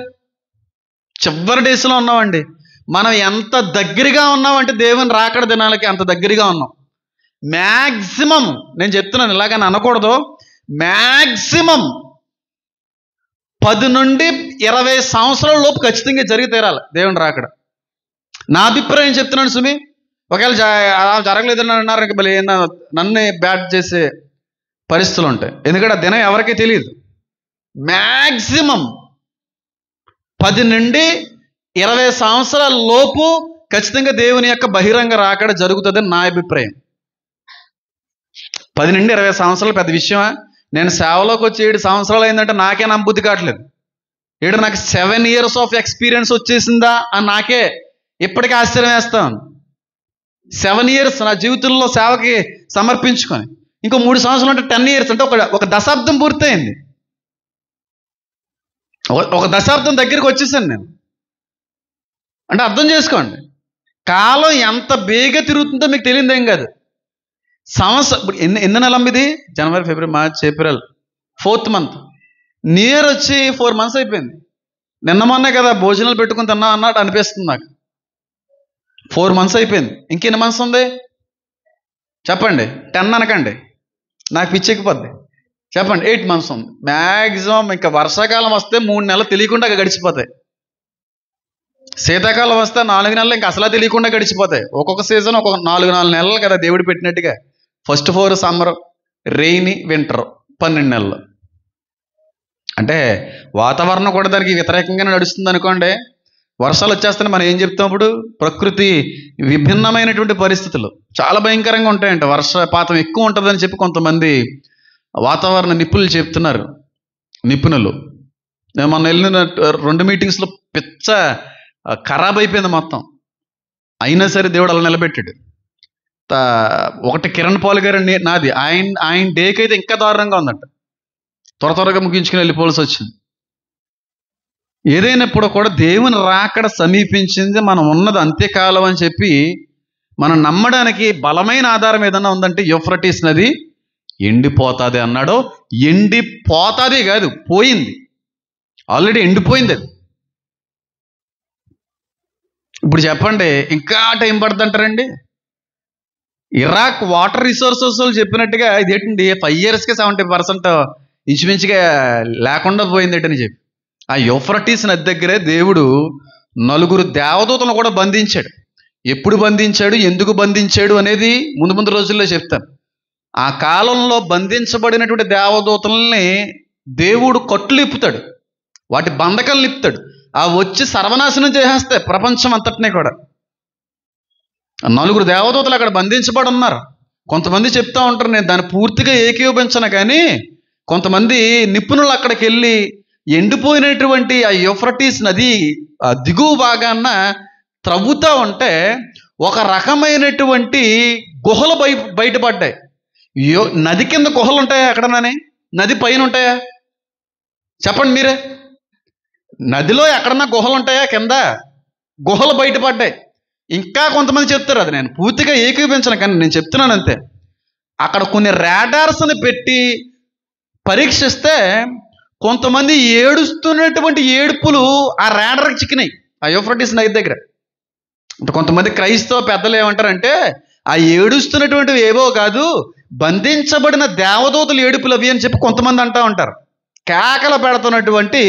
చివరి డేస్లో ఉన్నామండి. మనం ఎంత దగ్గరగా ఉన్నామంటే దేవుని రాకడ దినాలకి అంత దగ్గరగా ఉన్నాం. మ్యాక్సిమం, నేను చెప్తున్నాను ఇలాగని అనకూడదు, మ్యాక్సిమం 10 నుండి 20 సంవత్సరాల లోపు ఖచ్చితంగా జరిగి తీరాలి దేవుని రాకడ. నా అభిప్రాయం చెప్తున్నాను సుమి. ఒకవేళ జరగలేదని అన్నారు ఇంక మళ్ళీ నన్ను బ్యాట్ చేసే పరిస్థితులు ఉంటాయి. ఎందుకంటే ఆ దినం ఎవరికీ తెలియదు. మ్యాక్సిమం 10 నుండి 20 సంవత్సరాల లోపు ఖచ్చితంగా దేవుని యొక్క బహిరంగ రాకడ జరుగుతుందని నా అభిప్రాయం. 10 నుండి 20 సంవత్సరాలు పెద్ద విషయమా? నేను సేవలోకి వచ్చి 7 సంవత్సరాలు అయిందంటే నాకే నమ్మబుద్ధి కావట్లేదు. నాకు 7 years ఆఫ్ ఎక్స్పీరియన్స్ వచ్చేసిందా అని నాకే ఇప్పటికీ ఆశ్చర్యం వేస్తాను. 7 years నా జీవితంలో సేవకి సమర్పించుకొని ఇంకో 3 సంవత్సరాలు అంటే 10 years, అంటే ఒక దశాబ్దం పూర్తయింది. ఒక దశాబ్దం దగ్గరికి వచ్చేసాను నేను. అంటే అర్థం చేసుకోండి, కాలం ఎంత బేగా తిరుగుతుందో మీకు తెలియదేం కాదు. సంవత్సరం ఎన్ని నెల ఇది? జనవరి, ఫిబ్రవరి, March, April, 4th month. New year వచ్చి 4 months అయిపోయింది. నిన్న మొన్నే కదా భోజనాలు పెట్టుకుని తిన్నా అన్నట్టు అనిపిస్తుంది నాకు. 4 months అయిపోయింది. ఇంకెన్ని మంత్స్ ఉంది చెప్పండి? 10 అనకండి, నాకు పిచ్చెక్కిపోద్ది. చెప్పండి, 8 months ఉంది మ్యాక్సిమం. ఇంకా వర్షాకాలం వస్తే 3 నెలలు తెలియకుండా గడిచిపోతాయి. శీతాకాలం వస్తే 4 నెలలు ఇంకా అసలు తెలియకుండా గడిచిపోతాయి. ఒక్కొక్క సీజన్ ఒక్కొక్క 4 నెలలు కదా దేవుడు పెట్టినట్టుగా. ఫస్ట్ 4 సమ్మర్, రెయినీ, వింటర్, 12 నెలలు. అంటే వాతావరణం కూడా దానికి వ్యతిరేకంగానే నడుస్తుంది అనుకోండి. వర్షాలు వచ్చేస్తేనే మనం ఏం చెప్తాం ఇప్పుడు? ప్రకృతి విభిన్నమైనటువంటి పరిస్థితులు చాలా భయంకరంగా ఉంటాయంట. వర్షపాతం ఎక్కువ ఉంటుందని చెప్పి కొంతమంది వాతావరణ నిపుణులు చెప్తున్నారు. నిపుణులు మొన్న వెళ్ళిన 2 మీటింగ్స్లో పిచ్చ ఖరాబ్ అయిపోయింది మొత్తం. అయినా సరే దేవుడు అలా నిలబెట్టాడు. ఒకటి కిరణ్ పాల్ గారు నాది, ఆయన డేకి అయితే ఇంకా దారుణంగా ఉందంట. త్వరగా ముగించుకుని వెళ్ళిపోవాల్సి వచ్చింది. ఏదైనప్పుడు కూడా దేవుని రాకడ సమీపించింది, మనం ఉన్నది అంత్యకాలం అని చెప్పి మనం నమ్మడానికి బలమైన ఆధారం ఏదన్నా ఉందంటే యూఫ్రటీస్ నది ఎండిపోతుంది అన్నాడు. ఎండిపోతుంది కాదు, పోయింది, ఆల్రెడీ ఎండిపోయింది అది. ఇప్పుడు చెప్పండి, ఇంకా టైం పడుతుంది అంటారండి? ఇరాక్ వాటర్ రిసోర్సెస్ చెప్పినట్టుగా ఇది ఏంటండి 5 yearsకే 70% ఇంచుమించుగా లేకుండా పోయింది ఏంటని చెప్పి ఆ యూఫ్రటీస్ నది దగ్గరే దేవుడు 4 దేవదూతలను కూడా బంధించాడు. ఎప్పుడు బంధించాడు, ఎందుకు బంధించాడు అనేది ముందు రోజుల్లో చెప్తాను. ఆ కాలంలో బంధించబడినటువంటి దేవదూతల్ని దేవుడు కట్లు ఇప్పుతాడు, వాటి బంధకాలను ఇప్పుతాడు. ఆ వచ్చి సర్వనాశనం చేసేస్తాయి ప్రపంచం అంతటినీ కూడా. 4 దేవదూతలు అక్కడ బంధించబడి ఉన్నారు. కొంతమంది చెప్తా ఉంటారు, నేను దాన్ని పూర్తిగా ఏకీభవించను, కానీ కొంతమంది నిపుణులు అక్కడికి వెళ్ళి ఎండిపోయినటువంటి ఆ యూఫ్రటీస్ నది దిగువ భాగాన త్రవ్వుతూ ఉంటే ఒక రకమైనటువంటి గుహలు బయటపడ్డాయి. నది కింద గుహలు ఉంటాయా ఎక్కడనని? నది పైన ఉంటాయా చెప్పండి మీరే? నదిలో ఎక్కడన్నా గుహలు ఉంటాయా? కింద గుహలు బయటపడ్డాయి. ఇంకా కొంతమంది చెప్తారు, అది నేను పూర్తిగా ఏకీభవించను కానీ నేను చెప్తున్నాను అంతే. అక్కడ కొన్ని రాడార్స్ని పెట్టి పరీక్షిస్తే కొంతమంది ఏడుస్తున్నటువంటి ఏడుపులు ఆ రాడార్కి చిక్కినాయి ఆ యూఫ్రటీస్ నది దగ్గర. అంటే కొంతమంది క్రైస్తవ పెద్దలు ఏమంటారంటే, ఆ ఏడుస్తున్నటువంటివి ఏవో కాదు, బంధించబడిన దేవదూతలు ఏడుపులు అవి అని చెప్పి కొంతమంది అంటూ ఉంటారు. కేకలు పెడుతున్నటువంటి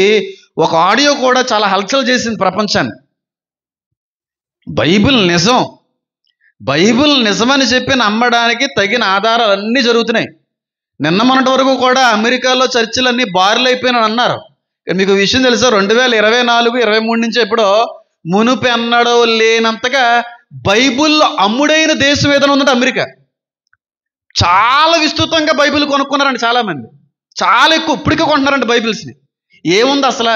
ఒక ఆడియో కూడా చాలా హల్చల్ చేసింది ప్రపంచాన్ని. బైబిల్ నిజం, బైబిల్ నిజమని చెప్పి నమ్మడానికి తగిన ఆధారాలు అన్నీ జరుగుతున్నాయి. నిన్న మొన్నటి వరకు కూడా అమెరికాలో చర్చిలన్నీ బార్లు అయిపోయినాయి అన్నారు. మీకు విషయం తెలుసా, 2024, 23 నుంచి ఎప్పుడో మునుపు ఎన్నడో లేనంతగా బైబిల్లో అమ్ముడైన దేశం ఏదైనా ఉందంటే అమెరికా. చాలా విస్తృతంగా బైబిల్ కొనుక్కున్నారండి చాలామంది, చాలా ఎక్కువ ఇప్పటికే కొంటున్నారండి బైబిల్స్ని. ఏముంది అసలు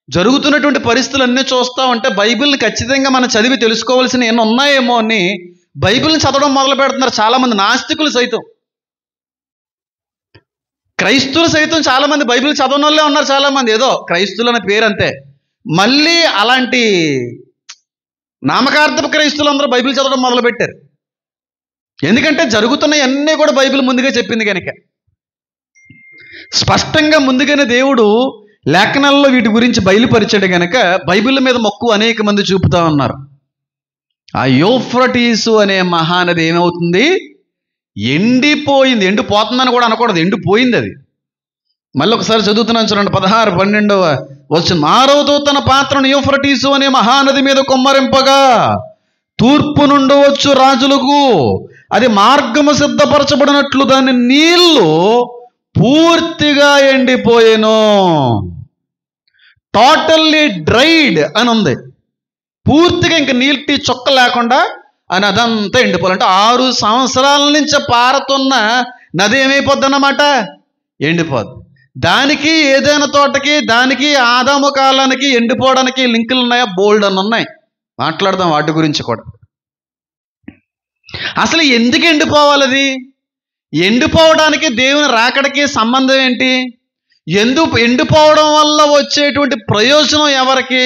జరుగుతున్నటువంటి పరిస్థితులు అన్నీ చూస్తూ ఉంటే బైబిల్ని ఖచ్చితంగా మనం చదివి తెలుసుకోవాల్సిన ఎన్ని ఉన్నాయేమో అని బైబిల్ని చదవడం మొదలు పెడుతున్నారు చాలామంది. నాస్తికులు సైతం, క్రైస్తువులు సైతం చాలామంది బైబిల్ చదవని వాళ్ళే ఉన్నారు చాలామంది. ఏదో క్రైస్తువులు అనే పేరు అంతే. మళ్ళీ అలాంటి నామకార్థపు క్రైస్తువులు అందరూ బైబిల్ చదవడం మొదలుపెట్టారు. ఎందుకంటే జరుగుతున్నవన్నీ కూడా బైబిల్ ముందుగా చెప్పింది కనుక. స్పష్టంగా ముందుగానే దేవుడు లేఖనాల్లో వీటి గురించి బయలుపరిచాడు కనుక బైబిల్ మీద మక్కువ అనేక మంది చూపుతా ఉన్నారు. ఆ యూఫ్రటీసు అనే మహానది ఏమవుతుంది, ఎండిపోయింది. ఎండిపోతుందని కూడా అనకూడదు, ఎండిపోయింది అది. మళ్ళీ ఒకసారి చదువుతున్నాను చూడండి, 16, 12వ వచనం. 6వ దూత తన పాత్రను యూఫ్రటీసు అనే మహానది మీద కుమ్మరింపగా తూర్పు నుండి వచ్చు రాజులకు అది మార్గము సిద్ధపరచబడినట్లు దాని నీళ్లు పూర్తిగా ఎండిపోయేను. టోటల్లీ డ్రైడ్ అని ఉంది. పూర్తిగా ఇంక నీటి చొక్క లేకుండా అని అదంతా ఎండిపోవాలంటే 6 సంవత్సరాల నుంచి పారుతున్న నది ఏమైపోద్ది అన్నమాట, ఎండిపోద్ది. దానికి ఏదైనా తోటకి, దానికి ఆదాము కాలానికి ఎండిపోవడానికి లింకులు ఉన్నాయా? బోల్డ్ అని ఉన్నాయి. మాట్లాడదాం వాటి గురించి కూడా. అసలు ఎందుకు ఎండిపోవాలి? అది ఎండిపోవడానికి దేవుని రాకడికి సంబంధం ఏంటి? ఎండిపోవడం వల్ల వచ్చేటువంటి ప్రయోజనం ఎవరికి?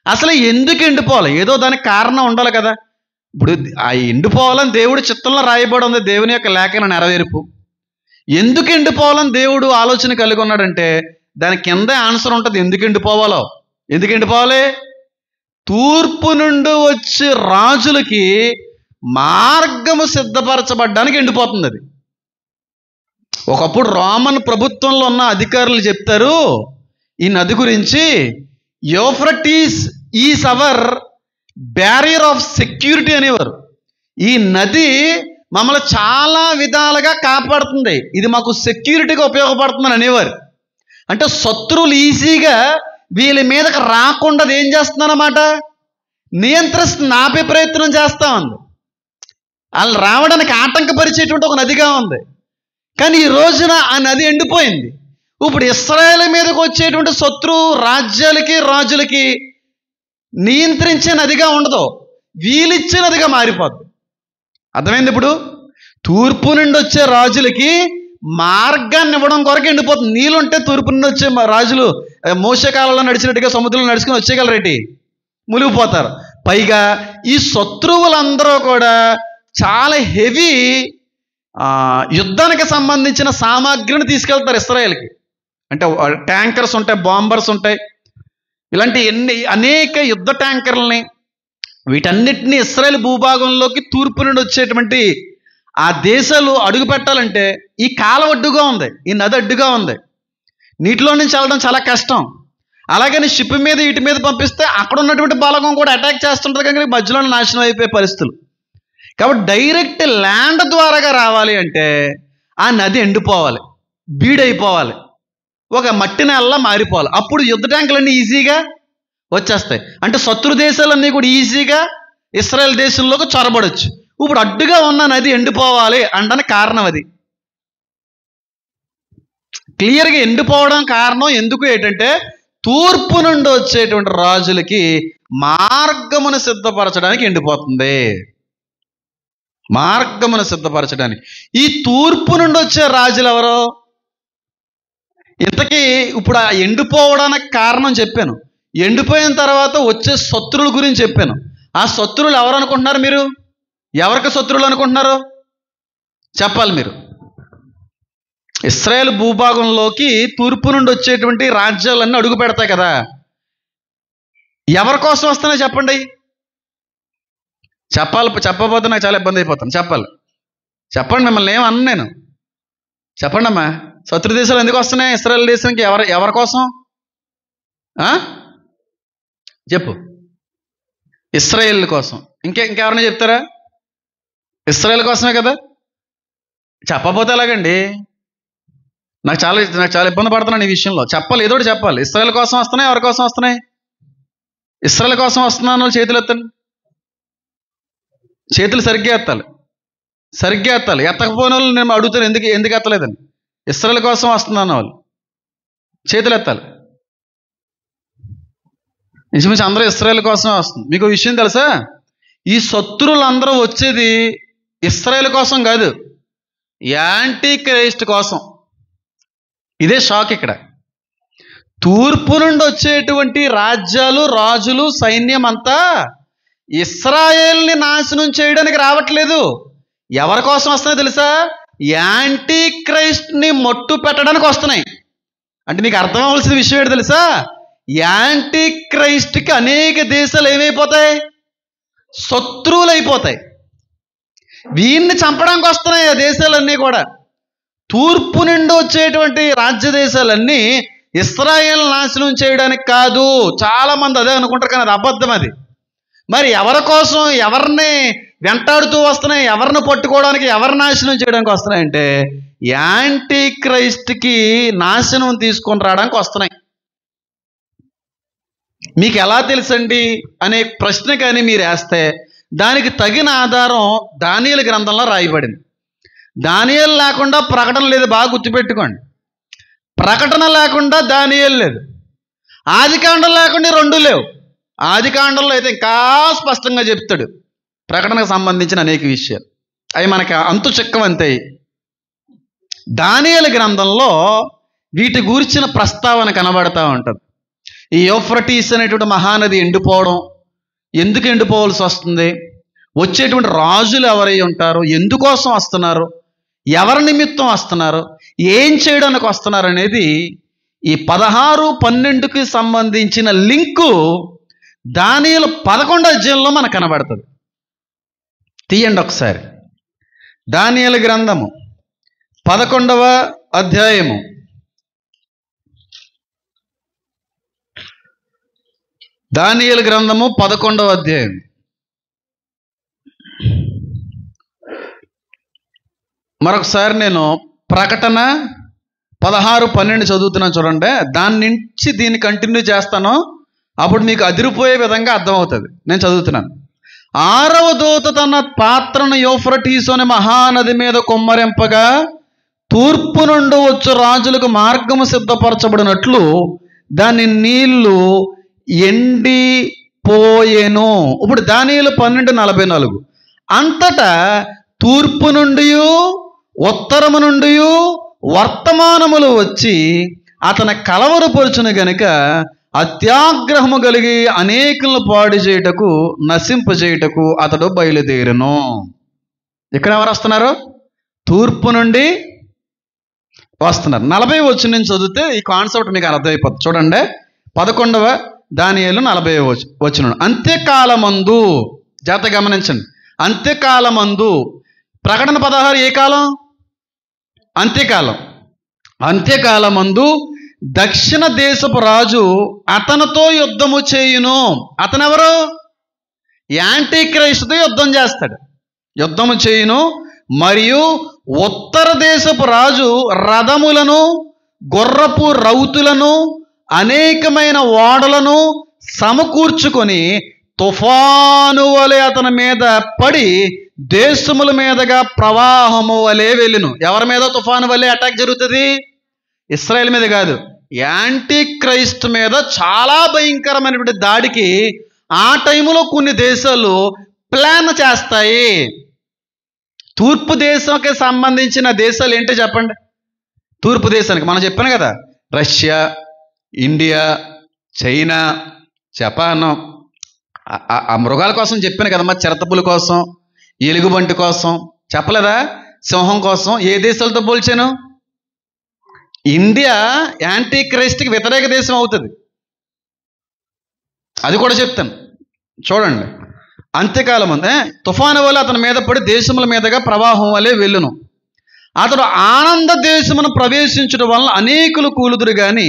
అసలు ఎందుకు ఎండిపోవాలి? ఏదో దానికి కారణం ఉండాలి కదా. ఇప్పుడు ఆ ఎండిపోవాలని దేవుడి చిత్తంలో రాయబడి ఉంది, దేవుని యొక్క లేఖన నెరవేర్పు. ఎందుకు ఎండిపోవాలని దేవుడు ఆలోచన కలిగి ఉన్నాడంటే దాని కింద ఆన్సర్ ఉంటుంది. ఎందుకు ఎండిపోవాలో, ఎందుకు ఎండిపోవాలి? తూర్పు నుండి వచ్చే రాజులకి మార్గము సిద్ధపరచబడ్డానికి ఎండిపోతుంది అది. ఒకప్పుడు రోమన్ ప్రభుత్వంలో ఉన్న అధికారులు చెప్తారు ఈ నది గురించి, Euphrates is our barrier of security అనేవారు. ఈ నది మమ్మల్ని చాలా విధాలుగా కాపాడుతుంది, ఇది మాకు సెక్యూరిటీగా ఉపయోగపడుతుందని అనేవారు. అంటే శత్రువులు ఈజీగా వీళ్ళ మీదకి రాకుండా ఏం చేస్తుందన్నమాట, నియంత్రిస్తుంది, ఆపే ప్రయత్నం చేస్తూ ఉంది. వాళ్ళు రావడానికి ఆటంకపరిచేటువంటి ఒక నదిగా ఉంది. కానీ ఈ రోజున ఆ నది ఎండిపోయింది. ఇప్పుడు ఇశ్రాయేలు మీదకి వచ్చేటువంటి శత్రు రాజ్యాలకి, రాజులకి నియంత్రించే నదిగా ఉండదు, వీలిచ్చే నదిగా మారిపోద్ది. అర్థమైంది? ఇప్పుడు తూర్పు నుండి వచ్చే రాజులకి మార్గాన్ని ఇవ్వడం కొరకు ఎండిపోతుంది. నీళ్ళుంటే తూర్పు నుండి వచ్చే రాజులు మోసే కాలంలో నడిచినట్టుగా సముద్రంలో నడుచుకుని వచ్చేయగలరేటి? మునిగిపోతారు. పైగా ఈ శత్రువులందరూ కూడా చాలా హెవీ యుద్ధానికి సంబంధించిన సామాగ్రిని తీసుకెళ్తారు ఇశ్రాయేల్కి. అంటే ట్యాంకర్స్ ఉంటాయి, బాంబర్స్ ఉంటాయి, ఇలాంటి అనేక యుద్ధ ట్యాంకర్లని, వీటన్నిటిని ఇశ్రాయేల్ భూభాగంలోకి తూర్పు నుండి వచ్చేటువంటి ఆ దేశాలు అడుగు పెట్టాలంటే ఈ కాలువ అడ్డుగా ఉంది, ఈ నది అడ్డుగా ఉంది, నీటిలో నుంచి వెళ్ళడం చాలా కష్టం. అలాగని షిప్ మీద వీటి మీద పంపిస్తే అక్కడ ఉన్నటువంటి బలగం కూడా అటాక్ చేస్తుంటుంది, కానీ మధ్యలో నాశనం అయిపోయే పరిస్థితులు. కాబట్టి డైరెక్ట్ ల్యాండ్ ద్వారాగా రావాలి అంటే ఆ నది ఎండిపోవాలి, బీడైపోవాలి, ఒక మట్టి నెలలా మారిపోవాలి. అప్పుడు యుద్ధ ట్యాంకులన్నీ ఈజీగా వచ్చేస్తాయి. అంటే శత్రు దేశాలన్నీ కూడా ఈజీగా ఇశ్రాయేల్ దేశంలోకి చొరబడవచ్చు. ఇప్పుడు అడ్డుగా ఉన్న నది ఎండిపోవాలి అంటే కారణం అది. క్లియర్గా ఎండిపోవడం కారణం ఎందుకు ఏంటంటే తూర్పు నుండి వచ్చేటువంటి రాజులకి మార్గమును సిద్ధపరచడానికి ఎండిపోతుంది. మార్గమును సిద్ధపరచడానికి. ఈ తూర్పు నుండి వచ్చే రాజులు ఎవరో? ఇంతకీ ఇప్పుడు ఆ ఎండిపోవడానికి కారణం చెప్పాను, ఎండిపోయిన తర్వాత వచ్చే శత్రువుల గురించి చెప్పాను. ఆ శత్రువులు ఎవరు అనుకుంటున్నారు మీరు? ఎవరికి శత్రువులు అనుకుంటున్నారు చెప్పాలి మీరు. ఇశ్రాయేల్ భూభాగంలోకి తూర్పు నుండి వచ్చేటువంటి రాజ్యాలన్నీ అడుగు పెడతాయి కదా, ఎవరి కోసం వస్తున్నాయి చెప్పండి? చెప్పకపోతే నాకు చాలా ఇబ్బంది అయిపోతాను. చెప్పండి, మిమ్మల్ని ఏమన్నా నేను చెప్పండి అమ్మా. శత్రు దేశాలు ఎందుకు వస్తున్నాయి ఇశ్రాయేల్ దేశానికి? ఎవరి కోసం చెప్పు. ఇశ్రాయేల్ కోసం. ఇంకెవరైనా చెప్తారా? ఇశ్రాయేల్ కోసమే కదా. చెప్పకపోతే ఎలాగండి? నాకు చాలా ఇబ్బంది పడుతున్నాను ఈ విషయంలో. చెప్పాలి, ఏదో ఒకటి చెప్పాలి. ఇశ్రాయేల్ కోసం వస్తున్నాయి, ఎవరి కోసం వస్తున్నాయి? ఇశ్రాయేల్ కోసం వస్తున్నాను. చేతులు ఎత్తండి. చేతులు సరిగ్గా ఎత్తాలి, సరిగ్గా ఎత్తాలి. ఎత్తకపోయిన వాళ్ళు నేను అడుగుతాను, ఎందుకు ఎత్తలేదని. ఇశ్రాయేల్ కోసం వస్తున్నాను వాళ్ళు చేతులు ఎత్తాలి. ఇంచుమించు అందరూ ఇశ్రాయేల్ కోసమే వస్తుంది. మీకు విషయం తెలుసా? ఈ శత్రువులు అందరూ వచ్చేది ఇశ్రాయేల్ కోసం కాదు, యాంటీ క్రైస్ట్ కోసం. ఇదే షాక్ ఇక్కడ. తూర్పు నుండి వచ్చేటువంటి రాజ్యాలు, రాజులు, సైన్యం అంతా ఇశ్రాయేల్ని నాశనం చేయడానికి రావట్లేదు. ఎవరి కోసం వస్తున్నాయి తెలుసా? యాంటీ క్రైస్ట్ని మట్టు పెట్టడానికి వస్తున్నాయి. అంటే నీకు అర్థం అవ్వాల్సిన విషయం ఏంటి తెలుసా? యాంటీ క్రైస్ట్కి అనేక దేశాలు ఏమైపోతాయి? శత్రువులు అయిపోతాయి. వీన్ని చంపడానికి వస్తున్నాయి ఆ దేశాలన్నీ కూడా. తూర్పు నుండి వచ్చేటువంటి రాజ్య దేశాలన్నీ ఇశ్రాయేల్ నాశనం చేయడానికి కాదు. చాలా మంది అదే అనుకుంటారు, కానీ అది అబద్ధం. అది మరి ఎవరి కోసం, ఎవరిని వెంటాడుతూ వస్తున్నాయి, ఎవరిని పట్టుకోవడానికి, ఎవరి నాశనం చేయడానికి వస్తున్నాయంటే యాంటీ క్రైస్ట్కి నాశనం తీసుకొని రావడానికి వస్తున్నాయి. మీకు ఎలా తెలుసండి అనే ప్రశ్న కానీ మీరు వేస్తే దానికి తగిన ఆధారం దానియేలు గ్రంథంలో రాయబడింది. దానియేలు లేకుండా ప్రకటన లేదు, బాగా గుర్తుపెట్టుకోండి. ప్రకటన లేకుండా దానియేలు లేదు. ఆదికాండం లేకుండా రెండు లేవు. ఆదికాండంలో అయితే ఇంకా స్పష్టంగా చెప్తాడు ప్రకటనకు సంబంధించిన అనేక విషయాలు. అవి మనకి అంతు చిక్కవంతాయి. దానియేలు గ్రంథంలో వీటి గురించిన ప్రస్తావన కనబడతా ఉంటుంది. ఈ యూఫ్రటీస్ అనేటువంటి మహానది ఎండిపోవడం, ఎందుకు ఎండిపోవాల్సి వస్తుంది, వచ్చేటువంటి రాజులు ఎవరై ఉంటారు, ఎందుకోసం వస్తున్నారు, ఎవరి నిమిత్తం వస్తున్నారు, ఏం చేయడానికి వస్తున్నారు అనేది ఈ 16-12కి సంబంధించిన లింకు దానియేలు 11వ అధ్యాయంలో మనకు కనబడుతుంది. తీయండి ఒకసారి. దానియేలు గ్రంథము 11వ అధ్యాయము. దానియేలు గ్రంథము 11వ అధ్యాయం. మరొకసారి నేను ప్రకటన 16-12 చదువుతున్నాను చూడండి. దాని నుంచి దీన్ని కంటిన్యూ చేస్తాను, అప్పుడు మీకు అదిరిపోయే విధంగా అర్థమవుతుంది. నేను చదువుతున్నాను. 6వ దూత తన పాత్రను యూఫ్రటీసు అనే మహానది మీద కుమ్మరింపగా తూర్పు నుండి వచ్చు రాజులకు మార్గము సిద్ధపరచబడినట్లు దాని నీళ్లు ఎండిపోయెను. ఇప్పుడు దానియేలు 12:44. అంతటా తూర్పు నుండి ఉత్తరము నుండి వర్తమానములు వచ్చి అతని కలవరపరుచును గనుక అత్యాగ్రహము కలిగి అనేకులను పాడు చేయుటకు, నశింపజేయుటకు అతడు బయలుదేరును. ఇక్కడ ఎవరు వస్తున్నారు? తూర్పు నుండి వస్తున్నారు. 40వ వచనం నుంచి చదివితే ఈ కాన్సెప్ట్ మీకు అర్థమైపోతుంది. చూడండి, 11వ దానియేలు 40వ వచనం. అంత్యకాలమందు, జాగ్రత్త గమనించండి, అంత్యకాలమందు. ప్రకటన 16 ఏ కాలం? అంత్యకాలం. అంత్యకాలమందు దక్షిణ దేశపు రాజు అతనితో యుద్ధము చేయును. అతనెవరు? యాంటీ క్రైస్ట్తో యుద్ధం చేస్తాడు, యుద్ధము చేయును. మరియు ఉత్తర దేశపు రాజు రథములను, గుర్రపు రౌతులను, అనేకమైన ఓడలను సమకూర్చుకొని తుఫాను వలె అతని మీద పడి దేశముల మీదగా ప్రవాహము వలె వెళ్ళును. ఎవరి మీద తుఫాను వలె అటాక్ జరుగుతుంది? ఇశ్రాయేల్ మీద కాదు, యాంటీ క్రైస్ట్ మీద చాలా భయంకరమైనటువంటి దాడికి ఆ టైంలో కొన్ని దేశాలు ప్లాన్ చేస్తాయి. తూర్పు దేశంకి సంబంధించిన దేశాలు ఏంటో చెప్పండి. తూర్పు దేశానికి మనం చెప్పాను కదా, రష్యా, ఇండియా, చైనా, జపాను. ఆ మృగాల కోసం చెప్పాను కదా, మరి చిరతపుల కోసం, ఎలుగుబంటి కోసం చెప్పలేదా? సింహం కోసం. ఏ దేశాలతో పోల్చాను? ఇండియా యాంటీ క్రైస్ట్కి వ్యతిరేక దేశం అవుతుంది, అది కూడా చెప్తాను. చూడండి, అంత్యకాలం అందే తుఫాను వల్ల అతని మీద పడి దేశముల మీదగా ప్రవాహం వలె వెళ్ళును. అతడు ఆనంద దేశమును ప్రవేశించడం వలన అనేకులు కూలుదురు గాని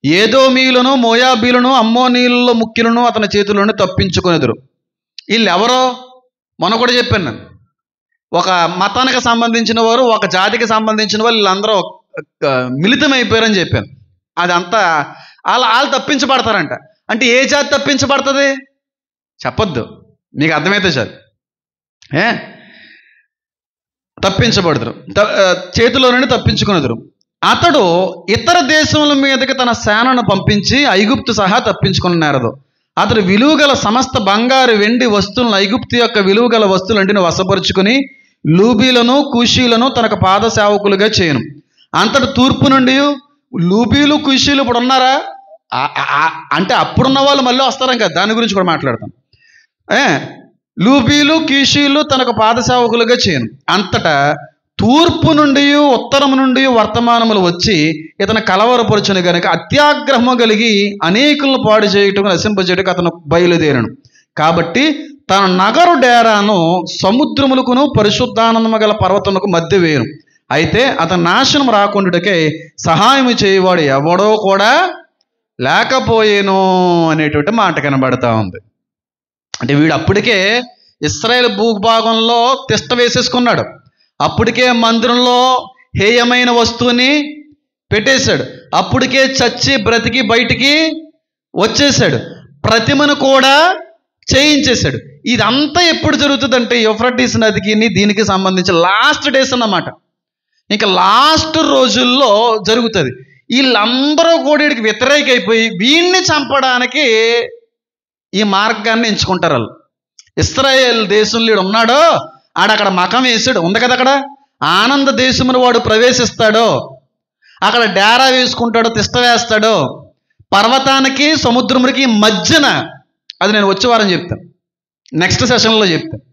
ఏదోమీయులను, మోయాబీలను, అమ్మోనీయులలో ముఖ్యులను అతని చేతుల్లోనే తప్పించుకొనెదరు. వీళ్ళు ఎవరో మొన్న కూడా చెప్పాను నేను. ఒక మతానికి సంబంధించిన వారు, ఒక జాతికి సంబంధించిన వాళ్ళు వీళ్ళందరూ మిళితమైపోయారని చెప్పాను. అదంతా వాళ్ళు తప్పించబడతారంట. అంటే ఏ జాతి తప్పించబడుతుంది చెప్పొద్దు, మీకు అర్థమైతే చాలు. తప్పించబడతారు, చేతిలో నుండి తప్పించుకునేదురు. అతడు ఇతర దేశముల మీదకి తన సేనను పంపించి ఐగుప్తు సహా తప్పించుకున్నారు. అతడు విలువగల సమస్త బంగారు వెండి వస్తువులను, ఐగుప్తు యొక్క విలువగల వస్తువులంటిని వశపరుచుకుని లూబీలను కూషీలను తనకు పాద సేవకులుగా చేయను. అంతటి తూర్పు నుండి లూబీలు కూషీలు ఇప్పుడు ఉన్నారా అంటే అప్పుడున్న వాళ్ళు మళ్ళీ వస్తారం కదా, దాని గురించి కూడా మాట్లాడతాం. లూబీలు కీషీలు తనకు పాద సేవకులుగా చేయను. అంతటా తూర్పు నుండి ఉత్తరము నుండి వర్తమానములు వచ్చి ఇతను కలవరపరుచుని గనుక అత్యాగ్రహము కలిగి అనేకులను పాడు చేయటం నశింపజేయటకు అతను బయలుదేరను. కాబట్టి తన నగరు డేరాను సముద్రములకును పరిశుద్ధానందము గల పర్వతములకు మధ్య వేయను. అయితే అతని నాశనం రాకుండాకే సహాయం చేయవాడు ఎవడో కూడా లేకపోయేను అనేటువంటి మాట కనబడతా ఉంది. అంటే వీడు అప్పటికే ఇశ్రాయేలు భూభాగంలో తిష్ట వేసేసుకున్నాడు. అప్పటికే మందిరంలో హేయమైన వస్తువుని పెట్టేశాడు. అప్పటికే చచ్చి బ్రతికి బయటికి వచ్చేసాడు. ప్రతిమను కూడా చేయించేశాడు. ఇదంతా ఎప్పుడు జరుగుతుందంటే యూఫ్రటీస్ నదికి దీనికి సంబంధించి లాస్ట్ డేస్ అన్నమాట. ఇంకా లాస్ట్ రోజుల్లో జరుగుతుంది. వీళ్ళందరూ కూడా వీడికి వ్యతిరేకైపోయి వీడిని చంపడానికి ఈ మార్గాన్ని ఎంచుకుంటారు వాళ్ళు. ఇశ్రాయేల్ దేశంలో వీడు ఉన్నాడో ఆడక్కడ మకం వేసాడు, ఉంది కదా అక్కడ ఆనంద దేశమును వాడు ప్రవేశిస్తాడో, అక్కడ డేరా వేసుకుంటాడో, తిష్ట వేస్తాడో, పర్వతానికి సముద్రమునికి మధ్యన, అది నేను వచ్చే వారం చెప్తాను, నెక్స్ట్ సెషన్లో చెప్తాను.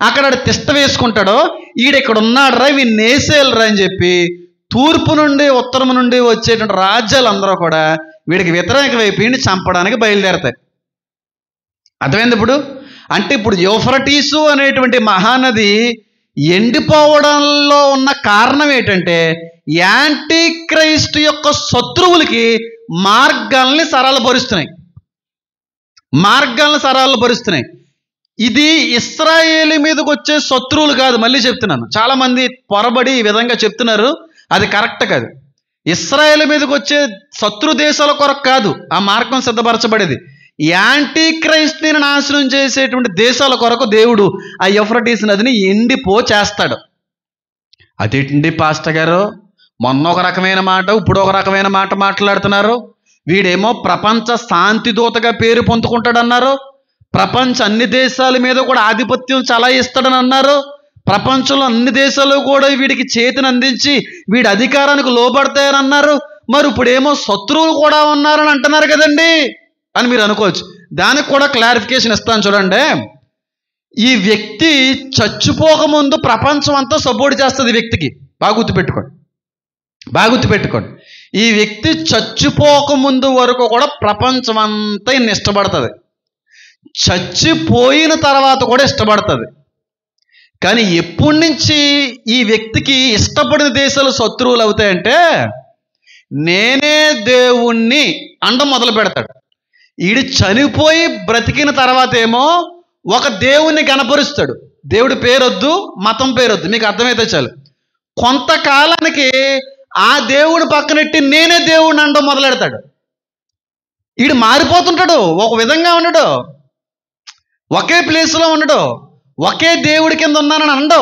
అక్కడ తిష్ట వేసుకుంటాడో ఈడెక్కడ ఉన్నాడు రా వీడిని నేసేయాలరా అని చెప్పి తూర్పు నుండి ఉత్తరం నుండి వచ్చేటువంటి రాజ్యాలందరూ కూడా వీడికి వ్యతిరేక వైపు చంపడానికి బయలుదేరతాయి. అర్థమైంది ఇప్పుడు? అంటే ఇప్పుడు యూఫ్రటీసు అనేటువంటి మహానది ఎండిపోవడంలో ఉన్న కారణం ఏంటంటే యాంటీ క్రైస్ట్ యొక్క శత్రువులకి మార్గాల్ని సరళపరుస్తున్నాయి. ఇది ఇశ్రాయేలు మీదకి వచ్చే శత్రువులు కాదు. మళ్ళీ చెప్తున్నాను, చాలామంది పొరబడి ఈ విధంగా చెప్తున్నారు, అది కరెక్ట్ కాదు. ఇశ్రాయేలు మీదకి వచ్చే శత్రు దేశాల కొరకు కాదు ఆ మార్గం సిద్ధపరచబడేది. యాంటీ క్రైస్ట్ని నాశనం చేసేటువంటి దేశాల కొరకు దేవుడు ఆ యూఫ్రటీస్ నదిని చేస్తాడు. అదేంటి పాస్టర్ గారు, మొన్న ఒక రకమైన మాట ఇప్పుడు ఒక రకమైన మాట మాట్లాడుతున్నారు. వీడేమో ప్రపంచ శాంతి దూతగా పేరు పొందుకుంటాడన్నారు. ప్రపంచ అన్ని దేశాల మీద కూడా ఆధిపత్యం చలాయిస్తాడని అన్నారు. ప్రపంచంలో అన్ని దేశాలు కూడా వీడికి చేతిని అందించి వీడి అధికారానికి లోబడతాయని అన్నారు. మరి ఇప్పుడేమో శత్రువులు కూడా ఉన్నారని అంటున్నారు కదండి అని మీరు అనుకోవచ్చు. దానికి కూడా క్లారిఫికేషన్ ఇస్తాను చూడండి. ఈ వ్యక్తి చచ్చిపోకముందు ప్రపంచం అంతా సపోర్ట్ చేస్తుంది ఈ వ్యక్తికి. బాగా గుర్తుపెట్టుకోండి. ఈ వ్యక్తి చచ్చిపోకముందు వరకు కూడా ప్రపంచం అంతా ఈయన ఇష్టపడుతుంది, చచ్చిపోయిన తర్వాత కూడా ఇష్టపడుతుంది. కానీ ఎప్పటి నుంచి ఈ వ్యక్తికి ఇష్టపడిన దేశాలు శత్రువులు అవుతాయంటే నేనే దేవుణ్ణి అండం మొదలు పెడతాడు. ఈడు చనిపోయి బ్రతికిన తర్వాత ఏమో ఒక దేవుణ్ణి కనపరుస్తాడు. దేవుడి పేరొద్దు, మతం పేరొద్దు, మీకు అర్థమైతే చాలు. కొంతకాలానికి ఆ దేవుడు పక్కనెట్టి నేనే దేవుడిని అండం మొదలెడతాడు. ఈడు మారిపోతుంటాడు, ఒక విధంగా ఉండడు, ఒకే ప్లేస్లో ఉండడు, ఒకే దేవుడి కింద ఉన్నానని అండో.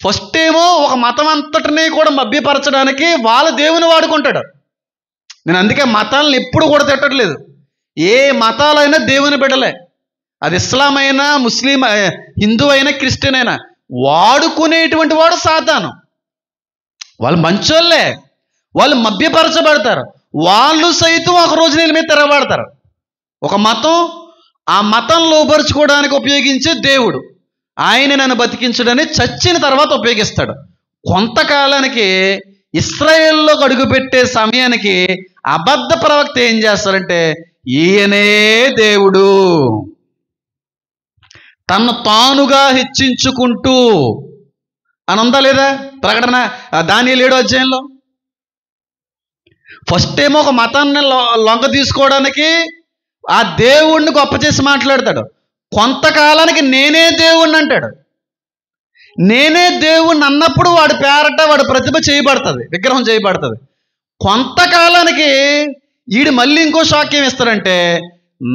ఫస్ట్ ఏమో ఒక మతం అంతటినీ కూడా మభ్యపరచడానికి వాళ్ళ దేవుని వాడుకుంటాడు. నేను అందుకే మతాలను ఎప్పుడు కూడా తిట్టట్లేదు. ఏ మతాలైనా దేవుని బిడ్డలే, అది ఇస్లాం అయినా, ముస్లిం, హిందూ అయినా, క్రిస్టియన్ అయినా, వాడుకునేటువంటి వాడు సాతాను. వాళ్ళు మంచోళ్ళే, వాళ్ళు మభ్యపరచబడతారు. వాళ్ళు సైతం ఒక రోజు నీళ్ళ మీద తిరగబడతారు. ఒక మతం, ఆ మతం లోపరుచుకోవడానికి ఉపయోగించే దేవుడు ఆయన నన్ను బతికించడని చచ్చిన తర్వాత ఉపయోగిస్తాడు. కొంతకాలానికి ఇశ్రాయేల్లోకి అడుగుపెట్టే సమయానికి అబద్ధ ప్రవక్త ఏం చేస్తారంటే ఈయనే దేవుడు తన్ను తానుగా హెచ్చించుకుంటూ అని ఉందా లేదా ప్రకటన దానియేలు 7వ అధ్యాయంలో. ఫస్ట్ ఏమో ఒక మతాన్ని లొంగ తీసుకోవడానికి ఆ దేవుణ్ణి గొప్ప చేసి మాట్లాడతాడు. కొంతకాలానికి నేనే దేవుణ్ణి అంటాడు. నేనే దేవుణ్ణి అన్నప్పుడు వాడి పేరట వాడి ప్రతిభ చేయబడుతుంది, విగ్రహం చేయబడుతుంది. కొంతకాలానికి ఈడు మళ్ళీ ఇంకో షాక్ ఏమి ఇస్తాడంటే,